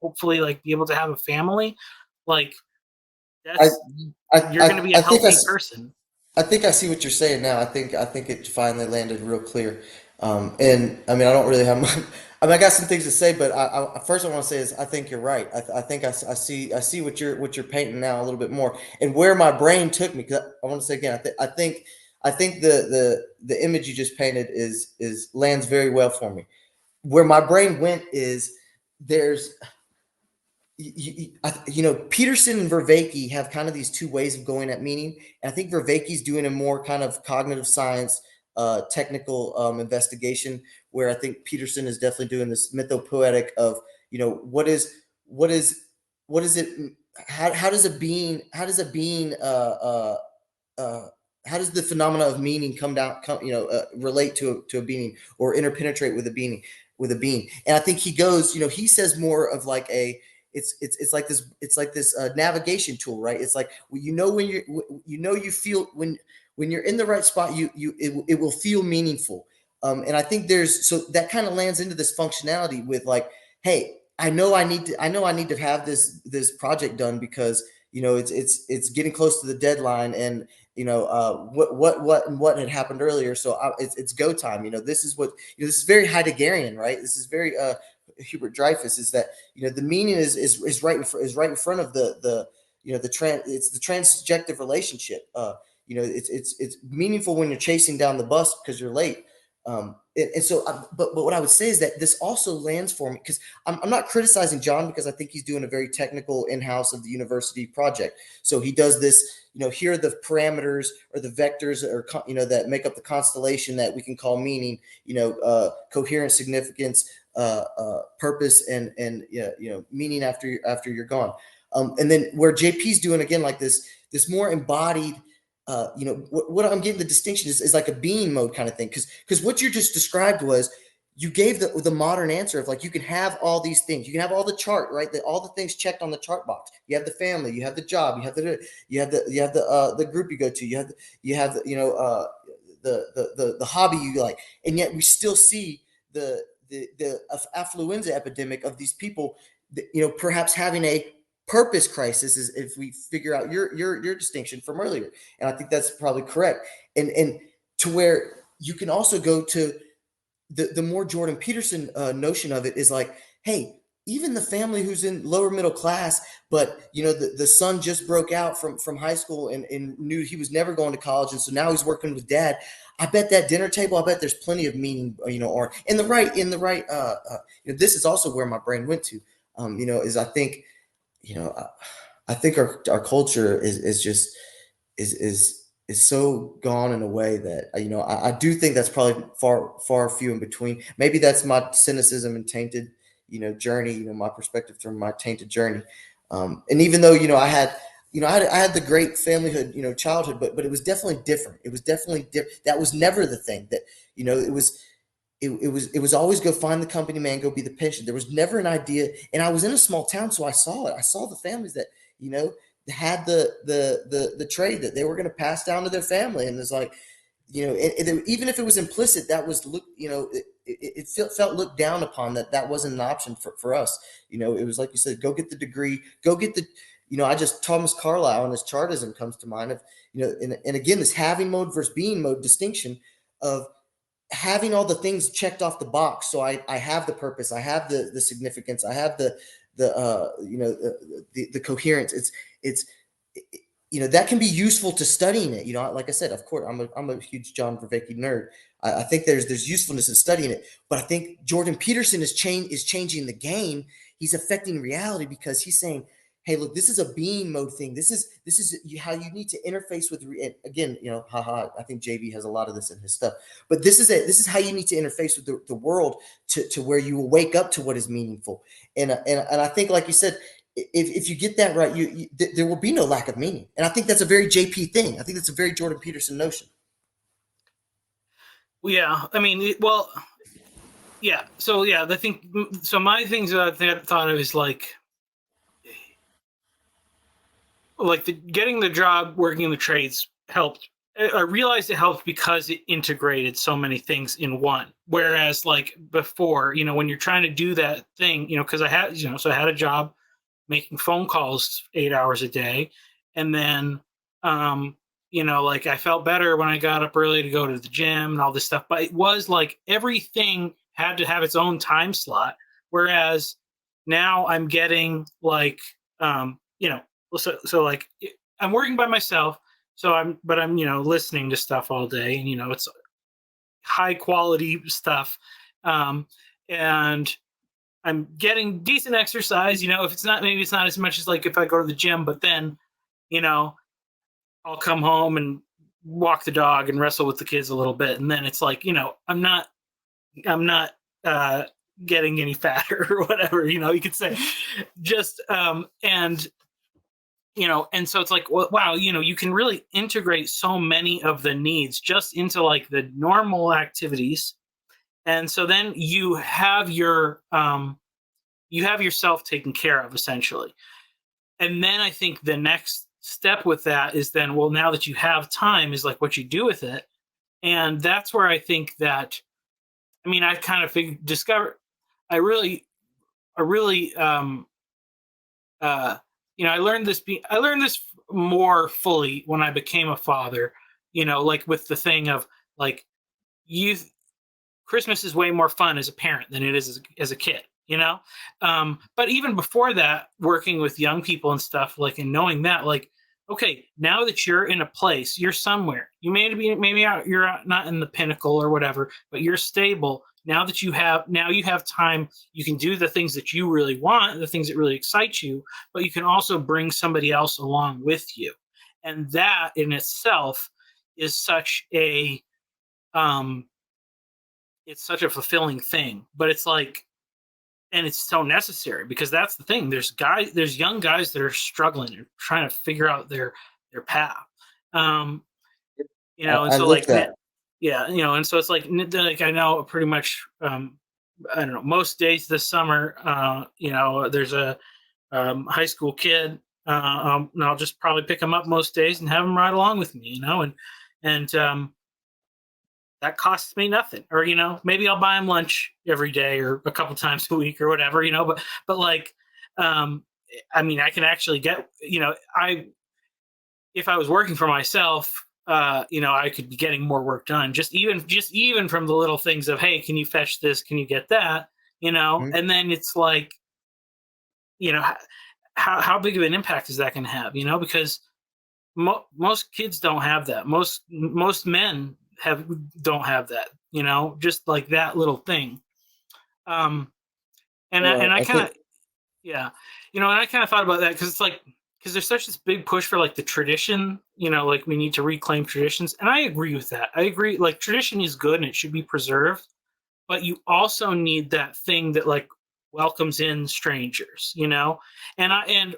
hopefully like be able to have a family, like, I that's you're going to be a I think healthy person. I think I see what you're saying now. I think it finally landed real clear. And I mean, I don't really have I mean, I got some things to say, but first I want to say is I think you're right. I think I see what you're painting now a little bit more, and where my brain took me. 'Cause I want to say again, I think the image you just painted is lands very well for me. Where my brain went is there's Peterson and Vervaeke have kind of these two ways of going at meaning. And I think Vervaeke's doing a more kind of cognitive science, technical investigation, where I think Peterson is definitely doing this mythopoetic of, what what is, what is it? How does uh, how does the phenomena of meaning relate to a being, or interpenetrate with a being? And I think he goes, he says more of like it's like this navigation tool, right? It's like, when you feel when you're in the right spot, it will feel meaningful. And I think that kind of lands into this functionality with like, hey, I know I need to have this project done because it's getting close to the deadline, and what had happened earlier, so it's go time. This is this is very Heideggerian, right? This is very Hubert Dreyfus, is that the meaning is right in front of it's the transjective relationship. It's meaningful when you're chasing down the bus because you're late. And so, but what I would say is that this also lands for me because I'm not criticizing John, because I think he's doing a very technical in-house of the university project. So he does this, here are the parameters or the vectors, or that make up the constellation that we can call meaning, coherent, significance, purpose, and meaning after you're gone. And then where JP's doing again like this more embodied, what I'm getting the distinction is like a being mode kind of thing, because what you just described was, you gave the modern answer of like, you can have all these things, you can have all the chart, right, all the things checked on the chart box. You have the family, you have the job, you have the group you go to, you have the hobby you like. And yet we still see the affluenza epidemic of these people, perhaps having a purpose crisis, is if we figure out your distinction from earlier. And I think that's probably correct. And to where you can also go to the more Jordan Peterson notion of it is like, hey, even the family who's in lower middle class, but the son just broke out from high school and knew he was never going to college, and so now he's working with dad. I bet that dinner table, I bet there's plenty of meaning, or this is also where my brain went to, is I think, you know, I think our culture is just is is so gone in a way that I do think that's probably far few in between. Maybe that's my cynicism and tainted journey, my perspective from my tainted journey. And even though I had the great familyhood, childhood, but it was definitely different. It was definitely different. That was never the thing. That it was always go find the company man, go be the patient. There was never an idea, and I was in a small town, so I saw it. I saw the families that had the trade that they were going to pass down to their family, and it's like, even if it was implicit, that was it felt looked down upon, that wasn't an option for us. It was like you said, go get the degree, go get the I just Thomas Carlyle and his chartism comes to mind of and again, this having mode versus being mode distinction of having all the things checked off the box. So I have the purpose, I have the significance, I have the coherence. It's that can be useful to studying it. Like I said, of course, I'm a huge John Vervaeke nerd. I think there's usefulness in studying it, but I think Jordan Peterson is changing the game. He's affecting reality because he's saying, hey, look, this is a being mode thing. This is how you need to interface with again, haha. I think JV has a lot of this in his stuff, but this is how you need to interface with the world to where you will wake up to what is meaningful. And I think, like you said, if you get that right, there will be no lack of meaning. And I think that's a very JP thing. I think that's a very Jordan Peterson notion. Yeah, I mean, well, yeah. So yeah, the thing. So my things that I thought of is like getting the job working in the trades helped. I realized it helped because it integrated so many things in one. Whereas like before, when you're trying to do that thing, because I had, so I had a job making phone calls 8 hours a day, and then like I felt better when I got up early to go to the gym and all this stuff, but it was like everything had to have its own time slot. Whereas now I'm getting like so like I'm working by myself, so I'm listening to stuff all day, and it's high quality stuff, and I'm getting decent exercise. If it's not, maybe it's not as much as like if I go to the gym, but then, I'll come home and walk the dog and wrestle with the kids a little bit. And then it's like, I'm not getting any fatter or whatever, you could say. Just, and so it's like, wow, you can really integrate so many of the needs just into like the normal activities. And so then you have yourself taken care of, essentially. And then I think the next step with that is then, well, now that you have time, is like what you do with it. And that's where I think that, I mean, I kind of discovered, I really, I learned this more fully when I became a father, like with the thing of like, youth, Christmas is way more fun as a parent than it is as a kid, but even before that, working with young people and stuff, like, and knowing that, like, okay, now that you're in a place, you're somewhere, you maybe you're not in the pinnacle or whatever, but you're stable. Now you have time, you can do the things that you really want, the things that really excite you, but you can also bring somebody else along with you. And that in itself is such a it's such a fulfilling thing. But it's like, and it's so necessary, because that's the thing. There's young guys that are struggling and trying to figure out their path. And I so looked like, at. yeah, and so it's like I know pretty much, I don't know, most days this summer, there's a high school kid, and I'll just probably pick him up most days and have him ride along with me, and that costs me nothing. Or maybe I'll buy him lunch every day or a couple times a week or whatever, but like, I mean, I can actually get, if I was working for myself, I could be getting more work done, just even from the little things of, hey, can you fetch this, can you get that, Mhm. and then it's like, you know how big of an impact is that going to have, because most kids don't have that. Most men don't have that, just like that little thing. um and I I kind of, think yeah, and I kind of thought about that, because it's like, because there's such this big push for like the tradition, like we need to reclaim traditions. And I agree with that. I agree, like tradition is good and it should be preserved, but you also need that thing that like welcomes in strangers, and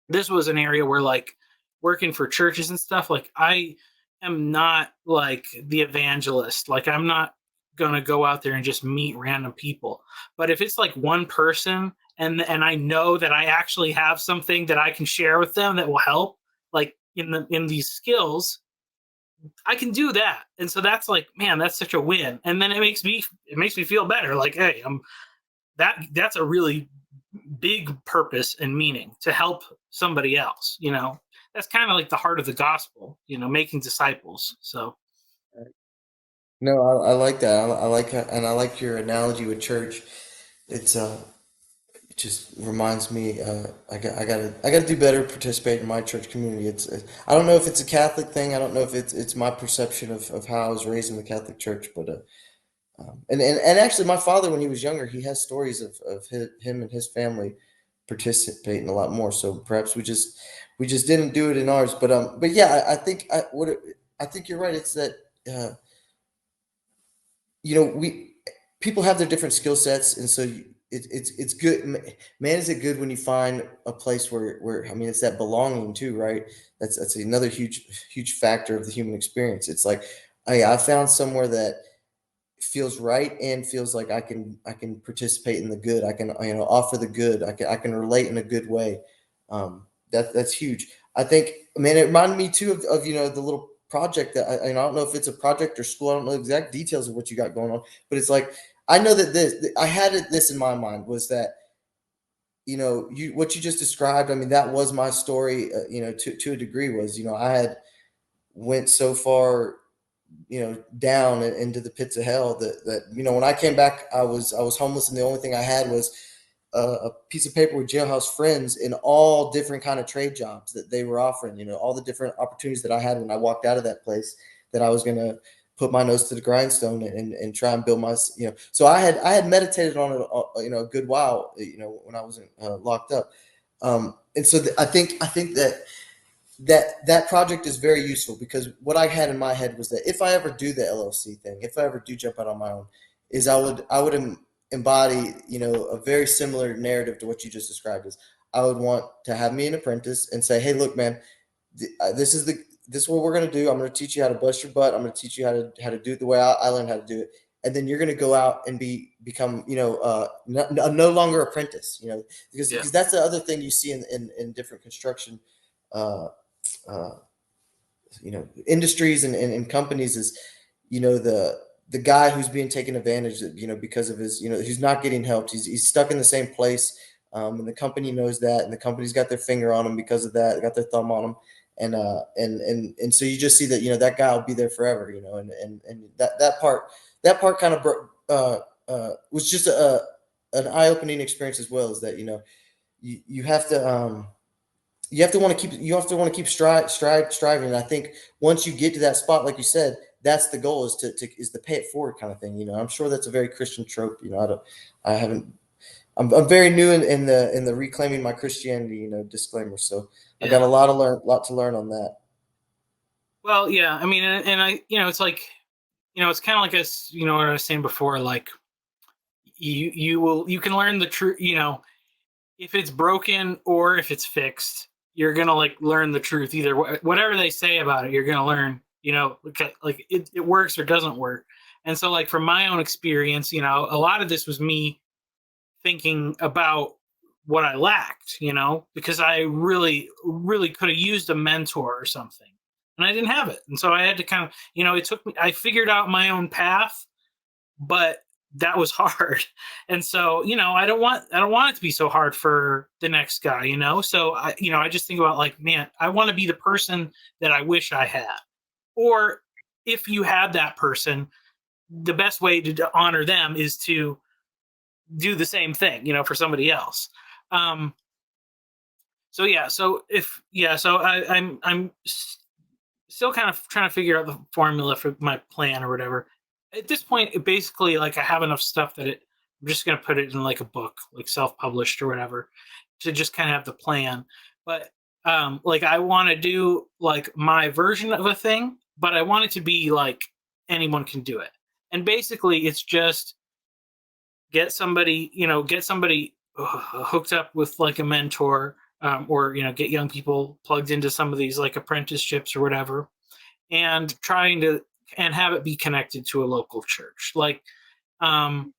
this was an area where like working for churches and stuff, like I am not like the evangelist. Like I'm not going to go out there and just meet random people. But if it's like one person and I know that I actually have something that I can share with them that will help like in these skills, I can do that. And so that's like, man, that's such a win. And then it makes me feel better. Like, hey, that's a really big purpose and meaning to help somebody else. That's kind of like the heart of the gospel. Making disciples. So No, I like that. I like and I like your analogy with church. It's it just reminds me I gotta do better participate in my church community. I don't know if it's a Catholic thing. I don't know if it's my perception of how I was raised in the Catholic Church, but and actually my father when he was younger he has stories of him and his family participating a lot more. So perhaps we just didn't do it in ours. But yeah, I think you're right. It's that. We people have their different skill sets, and so it's good. Man, is it good when you find a place where I mean, it's that belonging too, right? That's another huge factor of the human experience. It's like I found somewhere that feels right and feels like I can participate in the good. I can offer the good. I can relate in a good way. That's huge. I think, man, it reminded me too of the little project that I don't know if it's a project or school. I don't know the exact details of what you got going on, but it's like I know that I had this in my mind was that you what you just described. I mean, that was my story. To a degree was I had went so far down into the pits of hell that when I came back, I was homeless, and the only thing I had was a piece of paper with jailhouse friends in all different kind of trade jobs that they were offering. All the different opportunities that I had when I walked out of that place, that I was gonna put my nose to the grindstone and try and build my. So I had meditated on it a good while when I wasn't locked up, and so I think that that project is very useful because what I had in my head was that if I ever do the LLC thing, if I ever do jump out on my own, is I would embody a very similar narrative to what you just described. Is I would want to have me an apprentice and say, hey, look, man, this is what we're gonna do. I'm gonna teach you how to bust your butt. I'm gonna teach you how to do it the way I learned how to do it. And then you're going to go out and become no longer apprentice, yeah, because that's the other thing you see in different construction uh, uh, industries and companies is the guy who's being taken advantage of because of his who's not getting helped. He's stuck in the same place, and the company knows that, and the company's got their finger on him because of that. They got their thumb on him, and so you just see that that guy will be there forever, and that part kind of was just a an eye opening experience as well. Is that you have to you have to want to keep striving. And I think once you get to that spot, like you said, that's the goal is to pay it forward kind of thing. I'm sure that's a very Christian trope. I haven't, I'm very new in the reclaiming my Christianity, disclaimer. So I got yeah. lot to learn on that. Well, yeah. I mean, and I, it's like, it's kind of like us, what I was saying before. Like, you can learn the truth. If it's broken or if it's fixed, you're gonna like learn the truth. Either whatever they say about it, you're gonna learn. Like it works or doesn't work. And so, like from my own experience, a lot of this was me thinking about what I lacked. Because I really, really could have used a mentor or something, and I didn't have it. And so I had to kind of, it took me. I figured out my own path, but that was hard. And so I don't want it to be so hard for the next guy. So I just think about like, man, I want to be the person that I wish I had. Or if you had that person, the best way to honor them is to do the same thing for somebody else. So yeah, so if yeah, so I'm still kind of trying to figure out the formula for my plan or whatever. At this point, it basically like I have enough stuff that I'm just gonna put it in like a book, like self-published or whatever. to just kind of have the plan. But like I want to do like my version of a thing, but I want it to be like anyone can do it. And basically, it's just get somebody hooked up with like a mentor, or get young people plugged into some of these like apprenticeships or whatever, and trying to and have it be connected to a local church, like um,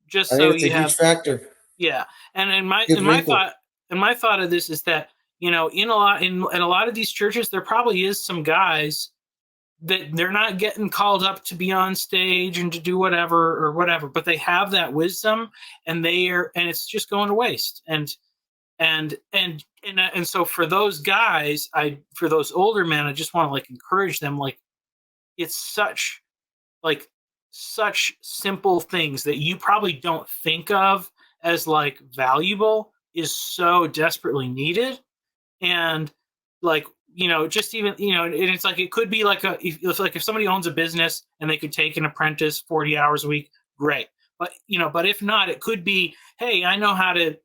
just I think so it's a you huge have. factor. Yeah, and Good wrinkle. in my thought of this is that in a lot of these churches there probably is some guys that they're not getting called up to be on stage and to do whatever or whatever, but they have that wisdom, and it's just going to waste. And so for those guys, for those older men, I just want to like encourage them, like it's like such simple things that you probably don't think of as like valuable is so desperately needed. And like just even and it's like it could be like if somebody owns a business and they could take an apprentice 40 hours a week, great. But but if not, it could be, hey, I know how to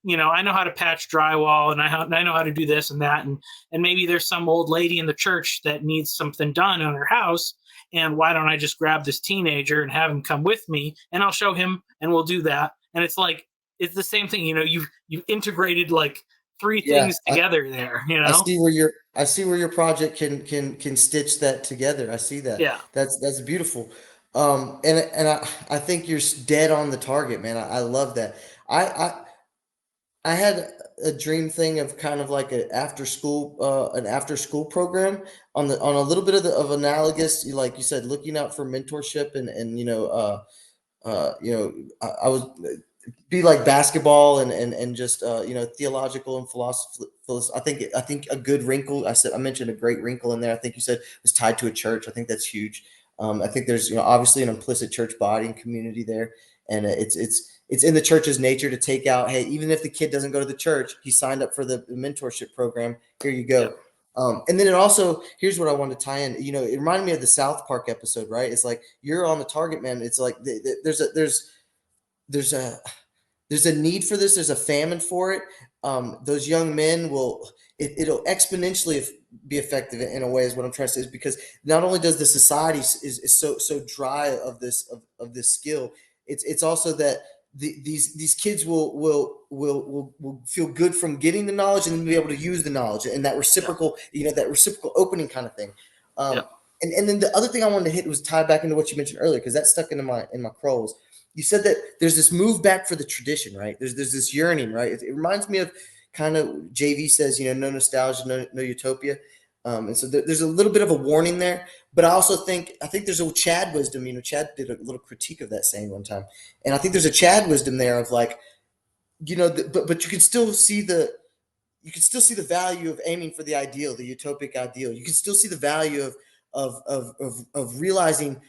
patch drywall, and I know how to do this and that, and maybe there's some old lady in the church that needs something done on her house, and why don't I just grab this teenager and have him come with me, and I'll show him, and we'll do that. And it's like it's the same thing. You've integrated like three Yeah, things together there. I see where your project can stitch that together. I see that. Yeah. That's beautiful. And I think you're dead on the target, man. I love that. I had a dream thing of kind of like an after school program on a little bit of analogous, like you said, looking out for mentorship and I was be like basketball and just theological and philosophy. I think a good wrinkle. I mentioned a great wrinkle in there. I think you said was tied to a church. I think that's huge. I think there's obviously an implicit church body and community there, and it's in the church's nature to take out. Hey, even if the kid doesn't go to the church, he signed up for the mentorship program. Here you Yeah. go. And then it also, here's what I want to tie in. It reminded me of the South Park episode, right? It's like you're on the target, man. It's like there's a there's a need for this. There's a famine for it. Those young men it'll exponentially be effective in a way is what I'm trying to say, is because not only does the society is so dry of this skill, it's also that these kids will feel good from getting the knowledge and then be able to use the knowledge and Yeah. that reciprocal opening kind of thing. Yeah. And then the other thing I wanted to hit was tie back into what you mentioned earlier, because that stuck into my crawls. You said that there's this move back for the tradition, right? There's this yearning, right? It reminds me of kind of JV says, no nostalgia, no utopia. And so there's a little bit of a warning there, but I think there's a Chad wisdom. Chad did a little critique of that saying one time, and I think there's a Chad wisdom there of like, but you can still see the value of aiming for the ideal, the utopic ideal. You can still see the value of realizing,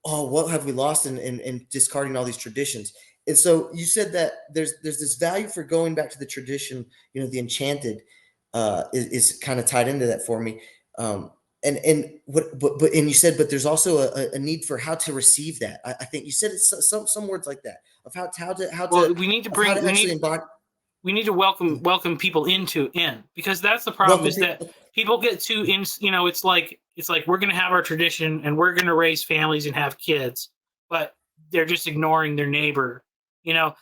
oh, what have we lost in discarding all these traditions. And so you said that there's this value for going back to the tradition. The enchanted is kind of tied into that for me. And what but and you said, but there's also a need for how to receive that. I think you said it's some words like that of Well, we need to how bring to actually embody. we need to welcome people in, because that's the problem, Welcome is that people. people get too in. It's like we're going to have our tradition and we're going to raise families and have kids, but they're just ignoring their neighbor.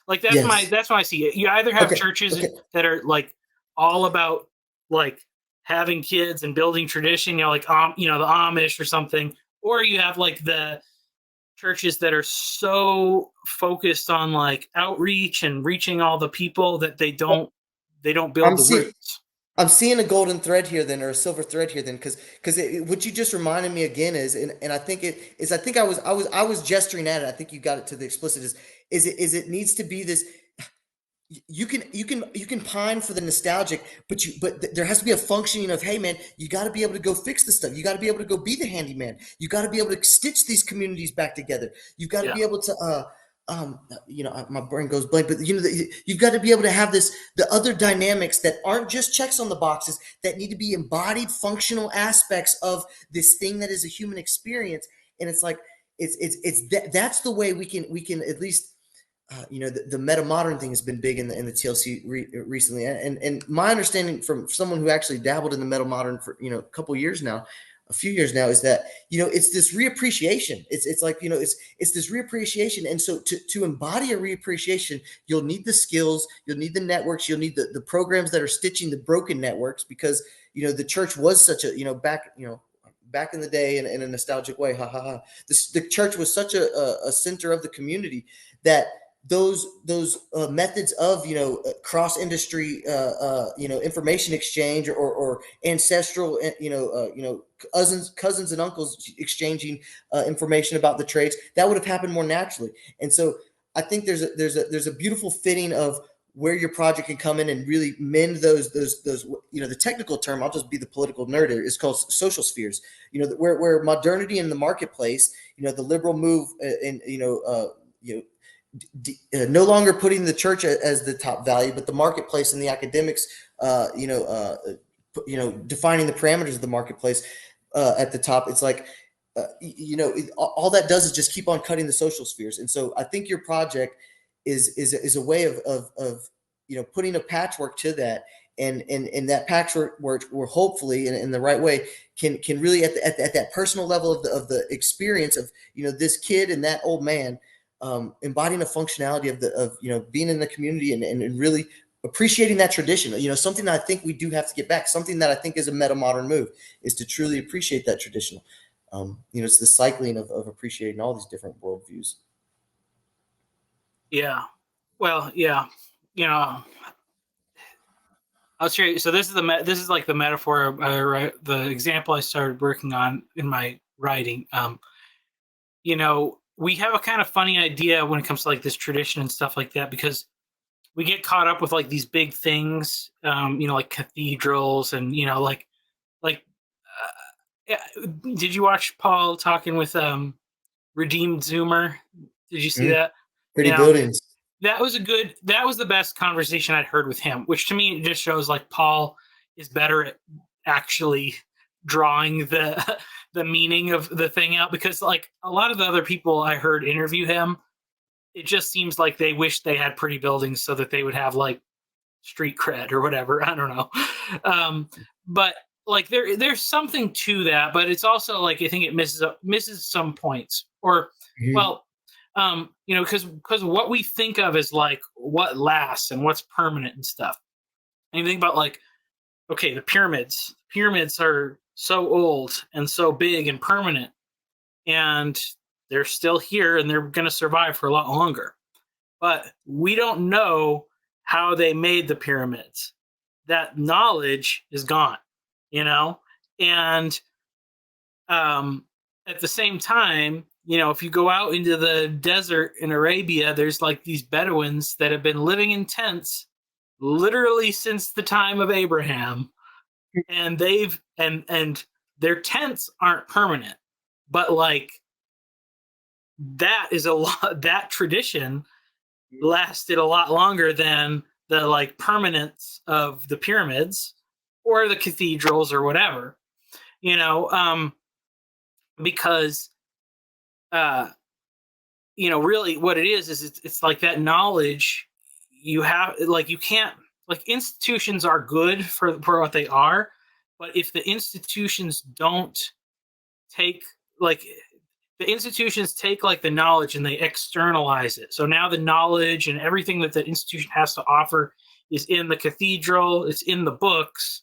Like Yes. that's why I see it. You either have Okay. churches Okay. that are like all about like having kids and building tradition, like the Amish or something, or you have like the churches that are so focused on like outreach and reaching all the people that they don't build I'm the see roots. I'm seeing a golden thread here then, or a silver thread here then, because what you just reminded me again is, and I think it is, I think I was gesturing at it. I think you got it to the explicit is it needs to be this. You can pine for the nostalgic, but there has to be a functioning of, hey man, you got to be able to go fix the stuff. You got to be able to go be the handyman. You got to be able to stitch these communities back together. You got to Yeah. be able to my brain goes blank, but you've got to be able to have the other dynamics that aren't just checks on the boxes, that need to be embodied functional aspects of this thing that is a human experience. And it's like that's the way we can at least the meta modern thing has been big in the TLC recently, and my understanding from someone who actually dabbled in the meta modern for a couple years now, a few years now, is that it's this reappreciation. It's like it's this reappreciation, and so to embody a reappreciation, you'll need the skills, you'll need the networks, you'll need the programs that are stitching the broken networks, because the church was such a back in the day, in a nostalgic way, ha ha ha. The church was such a center of the community that those methods of cross industry information exchange, or ancestral cousins and uncles exchanging information about the trades, that would have happened more naturally. And so I think there's a beautiful fitting of where your project can come in and really mend those the technical term, I'll just be the political nerd here, is called social spheres. Where modernity in the marketplace, the liberal move, in no longer putting the church as the top value, but the marketplace and the academics, defining the parameters of the marketplace at the top. It's like, all that does is just keep on cutting the social spheres. And so I think your project is a way of putting a patchwork to that, and that patchwork where hopefully in the right way can really at that personal level of the experience of this kid and that old man, embodying a functionality of being in the community, and really appreciating that tradition. Something that I think we do have to get back. Something that I think is a meta modern move is to truly appreciate that tradition. It's the cycling of appreciating all these different worldviews. Yeah. Well, yeah. You know, I'll show you. So this is like the metaphor, the example I started working on in my writing. We have a kind of funny idea when it comes to like this tradition and stuff like that, because we get caught up with like these big things, like cathedrals, and like did you watch Paul talking with Redeemed Zoomer? Did you see Mm-hmm. that? Pretty You know, buildings. that was the best conversation I'd heard with him, which to me just shows like Paul is better at actually drawing the meaning of the thing out, because like a lot of the other people I heard interview him, it just seems like they wish they had pretty buildings so that they would have like street cred or whatever. I don't know. But like there's something to that, but it's also like I think it misses some points. Or Mm-hmm. well, because what we think of is like what lasts and what's permanent and stuff. And you think about like, okay, the pyramids. Pyramids are so old and so big and permanent, and they're still here and they're going to survive for a lot longer. But we don't know how they made the pyramids. That knowledge is gone, and at the same time, if you go out into the desert in Arabia, there's like these Bedouins that have been living in tents literally since the time of Abraham, and and their tents aren't permanent, but like that is a lot. That tradition lasted a lot longer than the like permanence of the pyramids or the cathedrals or whatever, because really what it is it's like that knowledge you have, like you can't, like institutions are good for what they are, but if the institutions don't take like the institutions take like the knowledge and they externalize it. So now the knowledge and everything that the institution has to offer is in the cathedral, it's in the books.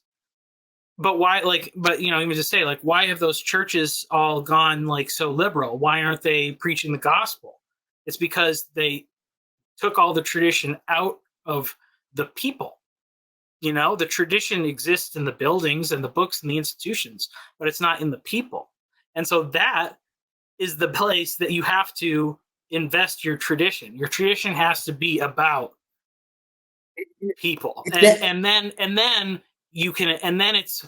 But why, like, but even to say, like, why have those churches all gone like so liberal? Why aren't they preaching the gospel? It's because they took all the tradition out of the people. The tradition exists in the buildings and the books and the institutions, but it's not in the people. And so that is the place that you have to invest your tradition. Your tradition has to be about people, and then you can, and then it's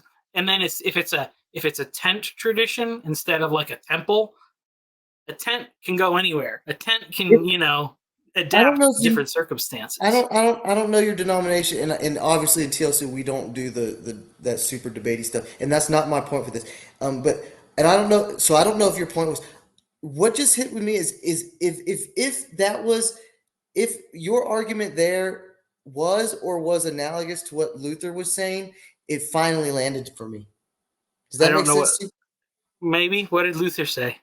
if it's a tent tradition instead of like a temple, a tent can go anywhere. A tent can I don't adapt know to if you different circumstances. I don't know your denomination, and obviously in TLC we don't do that super debatey stuff, and that's not my point for this. But and I don't know, I don't know if your point was, what just hit with me is if that was if your argument there was analogous to what Luther was saying, it finally landed for me. Does I that don't make know what. sense to you? Maybe what did Luther say?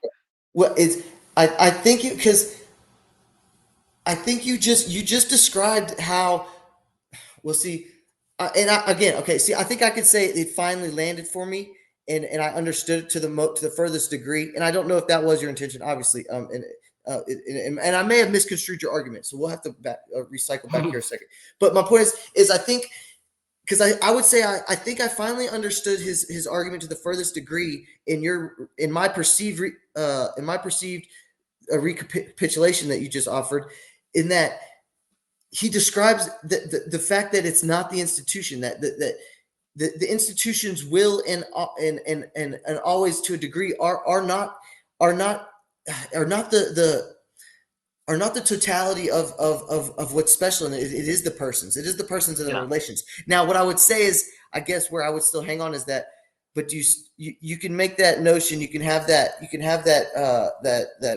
Well, it's I think it because I think you just described how well. See, again, okay. See, I think I could say it finally landed for me, and I understood it to the furthest degree. And I don't know if that was your intention, obviously. And I may have misconstrued your argument, so we'll have to recycle back here a second. But my point is I think because I would say I think I finally understood his argument to the furthest degree in my perceived recapitulation that you just offered, in that he describes the fact that it's not the institution that the institutions will and always to a degree are not are not the are not the totality of what's special in it. It is the persons. It is the persons and the Yeah, relations. Now, what I would say is, I guess where I would still hang on is that, but you can make that notion. You can have that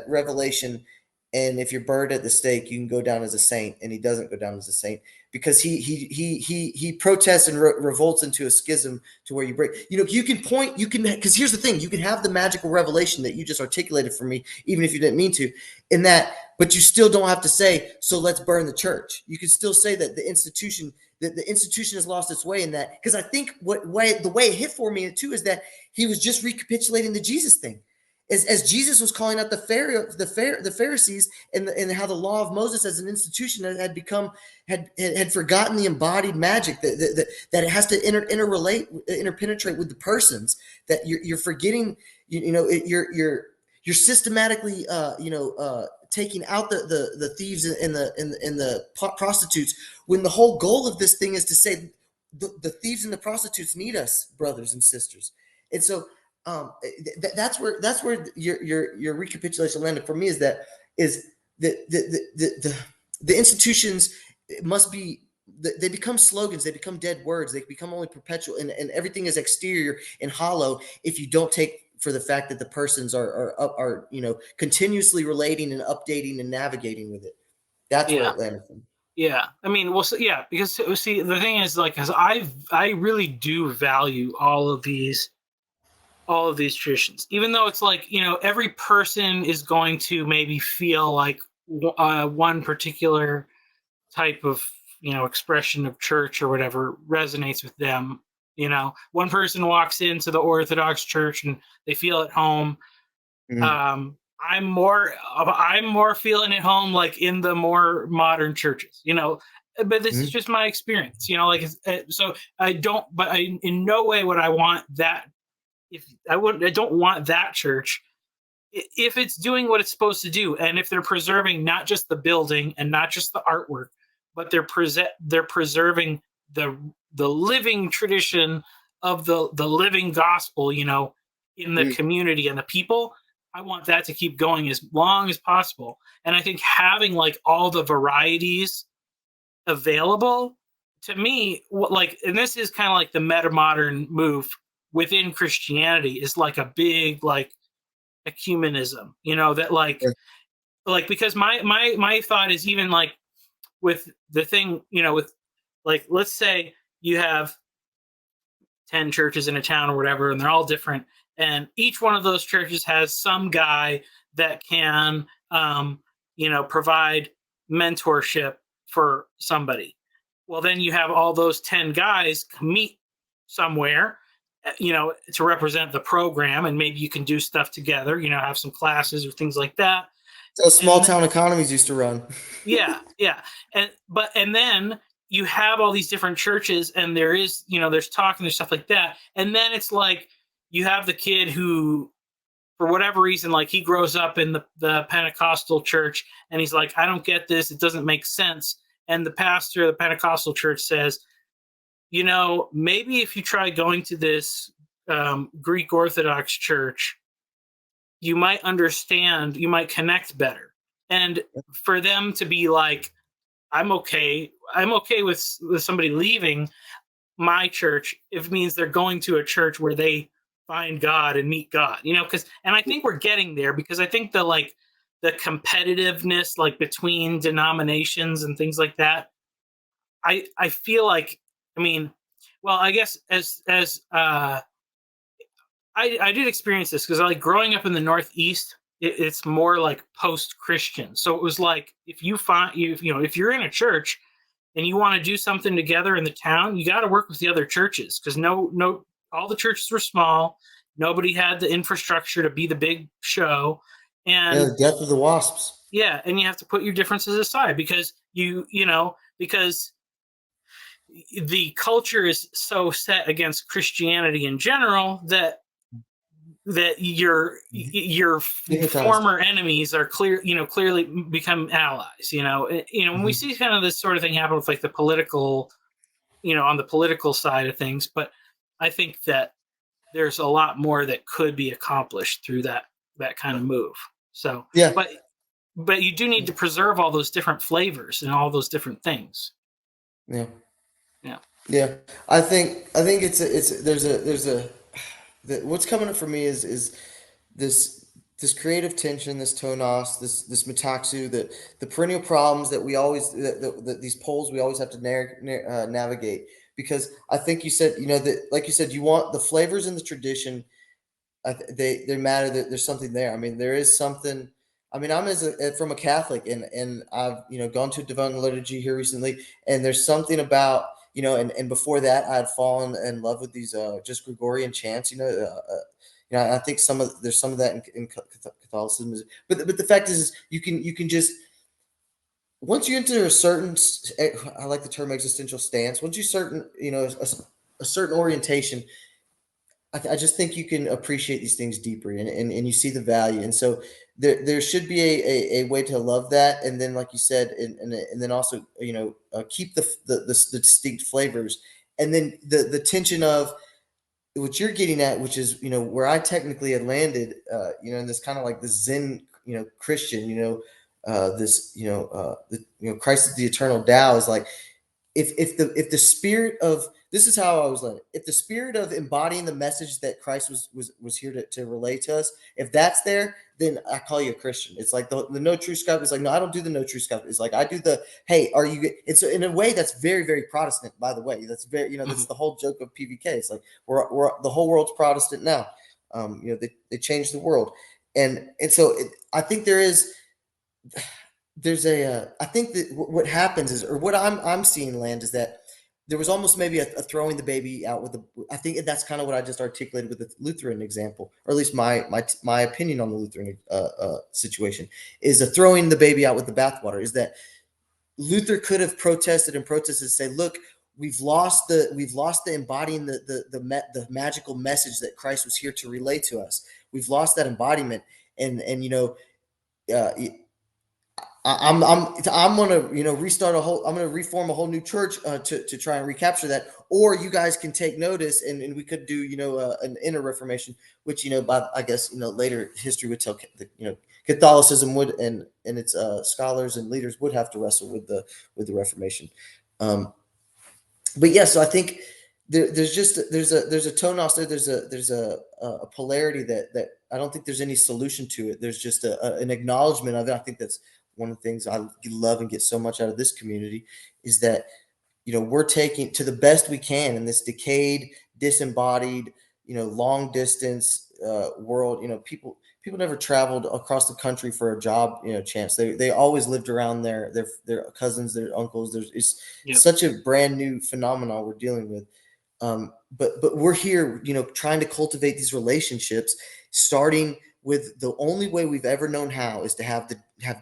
revelation, and if you're burned at the stake, you can go down as a saint, and he doesn't go down as a saint because he protests and revolts into a schism to where you break. You can point. You can because here's the thing: you can have the magical revelation that you just articulated for me, even if you didn't mean to, in that, but you still don't have to say, so let's burn the church. You can still say that the institution has lost its way in that. Because I think the way it hit for me too is that he was just recapitulating the Jesus thing. As Jesus was calling out the Pharisees and how the law of Moses as an institution had forgotten the embodied magic that it has to interpenetrate with the persons, that you're forgetting, you're systematically taking out the thieves and the prostitutes, when the whole goal of this thing is to say the thieves and the prostitutes need us, brothers and sisters. And so that's where your recapitulation landed for me, is that is the institutions must be, they become slogans, they become dead words, they become only perpetual, and everything is exterior and hollow if you don't take for the fact that the persons are continuously relating and updating and navigating with it. That's where yeah, it landed from. yeah. I mean, well, so, yeah, because see, the thing is, like, because I really do value all of these traditions, even though it's like, every person is going to maybe feel like one particular type of expression of church or whatever resonates with them. One person walks into the Orthodox Church and they feel at home. Mm-hmm. I'm more feeling at home like in the more modern churches, but this is just my experience, like, so I in no way would I want that. If I don't want that church if it's doing what it's supposed to do, and if they're preserving not just the building and not just the artwork, but they're preserving the living tradition of the living gospel, in the Mm-hmm. community and the people. I want that to keep going as long as possible. And I think having like all the varieties available to me, like, and this is kind of like the meta modern move within Christianity, is like a big like ecumenism, that like because my thought is, even like with the thing, with, like, let's say you have 10 churches in a town or whatever, and they're all different, and each one of those churches has some guy that can provide mentorship for somebody. Well, then you have all those 10 guys meet somewhere, to represent the program, and maybe you can do stuff together, have some classes or things like that. So small And town economies used to run. yeah, yeah. And then you have all these different churches, and there's talk and there's stuff like that. And then it's like you have the kid who, for whatever reason, like, he grows up in the Pentecostal church, and he's like, I don't get this, it doesn't make sense. And the pastor of the Pentecostal church says, maybe if you try going to this Greek Orthodox church, you might understand, you might connect better. And for them to be like, I'm okay with somebody leaving my church if it means they're going to a church where they find God and meet God, because, and I think we're getting there, because I think the the competitiveness like between denominations and things like that. I feel like, I mean, well, I guess as I did experience this because like growing up in the Northeast, it's more like post Christian. So it was like if you find you know if you're in a church and you want to do something together in the town, you got to work with the other churches because no all the churches were small. Nobody had the infrastructure to be the big show, Yeah, and the death of the wasps. yeah, and you have to put your differences aside because because the culture is so set against Christianity in general that your Stigmatized. former enemies are clearly become allies. When we Mhm. see kind of this sort of thing happen with like the political, on the political side of things, but I think that there's a lot more that could be accomplished through that kind of move. So, Yeah. but you do need to preserve all those different flavors and all those different things. Yeah. Yeah. Yeah. I think it's there's a what's coming up for me is this creative tension, this tonos, this metaxu, the perennial problems that we always that these poles we always have to navigate. Because I think you said, that, like you said, you want the flavors and the tradition. They matter, that there's something there. I mean, there is something. I mean, I'm from a Catholic, and I've gone to divine liturgy here recently, and there's something about, and before that I had fallen in love with these just Gregorian chants. I think there's some of that in Catholicism, but the fact is you can just, once you enter a certain, I like the term existential stance. Once you certain, a certain orientation, I just think you can appreciate these things deeper, and you see the value. And so there should be a way to love that. And then, like you said, and then also, keep the distinct flavors. And then the tension of what you're getting at, which is, where I technically had landed, in this kind of like the Zen, Christian, this, Christ is the eternal Tao, is like, if the spirit of, this is how I was led. If the spirit of embodying the message that Christ was here to relay to us, if that's there, then I call you a Christian. It's like the no true scope is like, no, I don't do the no true scope. It's like I do the, hey, are you? It's in a way that's very, very Protestant, by the way. That's very, Mm-hmm. that's the whole joke of PVK. It's like we're the whole world's Protestant now. They changed the world, and so I think there's I think that what happens is, or what I'm seeing land, is that there was almost maybe a throwing the baby out with the, I think that's kind of what I just articulated with the Lutheran example, or at least my opinion on the Lutheran situation, is a throwing the baby out with the bathwater. Is that Luther could have protested and say, look, we've lost the embodying the magical message that Christ was here to relay to us. We've lost that embodiment. And uh, I'm gonna restart a whole, I'm gonna reform a whole new church to try and recapture that. Or you guys can take notice, and we could do an inner reformation, which by, I guess, later history would tell that Catholicism would, and its scholars and leaders would have to wrestle with the Reformation. Um, but yeah, so I think there's a tone off there. There's a polarity that I don't think there's any solution to it. There's just an acknowledgement of it. I think that's one of the things I love and get so much out of this community, is that we're taking to the best we can in this decayed, disembodied, long distance world. People never traveled across the country for a job, chance. They always lived around their cousins, their uncles. It's Yep. such a brand new phenomenon we're dealing with. But we're here, trying to cultivate these relationships, starting with the only way we've ever known how, is to have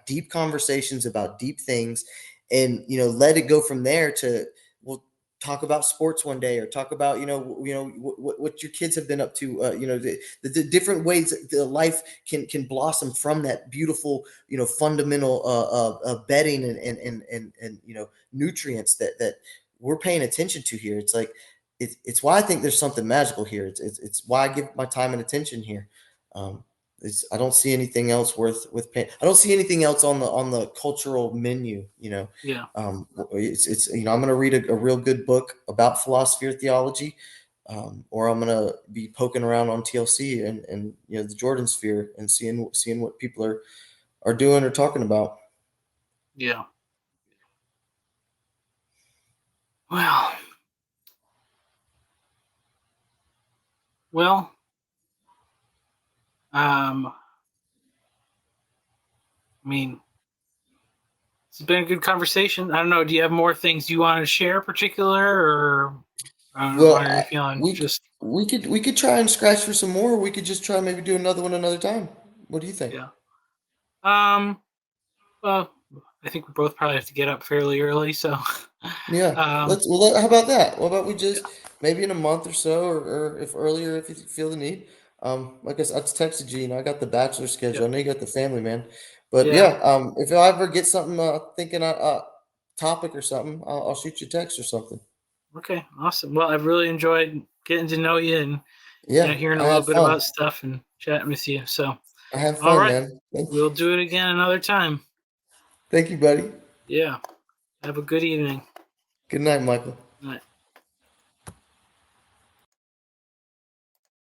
deep conversations about deep things, and let it go from there to, we'll talk about sports one day, or talk about what your kids have been up to, the different ways that the life can blossom from that beautiful fundamental bedding and nutrients that we're paying attention to here. It's like, it's why I think there's something magical here. It's why I give my time and attention here. Um, I don't see anything else worth paying. I don't see anything else on the cultural menu. Yeah. It's I'm going to read a real good book about philosophy or theology, or I'm going to be poking around on TLC and the Jordan Sphere, and seeing what people are doing or talking about. Yeah. Well, well, I mean, it's been a good conversation. I don't know. Do you have more things you want to share, particular, or Well, are you feeling we just we could try and scratch for some more. We could just try maybe do another one another time. What do you think? yeah? Um, well, I think we both probably have to get up fairly early, so Yeah, um, how about that? What about we yeah, just maybe in a month or so, or if earlier, if you feel the need. Like I just texted you, you know, I got the bachelor yeah, schedule. I know you got the family, man. But yeah. yeah, if I ever get something, thinking topic or something, I'll shoot you a text or something. Okay, awesome. Well, I've really enjoyed getting to know you and Yeah, hearing a I little had bit fun. about stuff and chatting with you. So, I had all fun, right, man. we'll do it again another time. Thank you, buddy. Yeah. Have a good evening. Good night, Michael.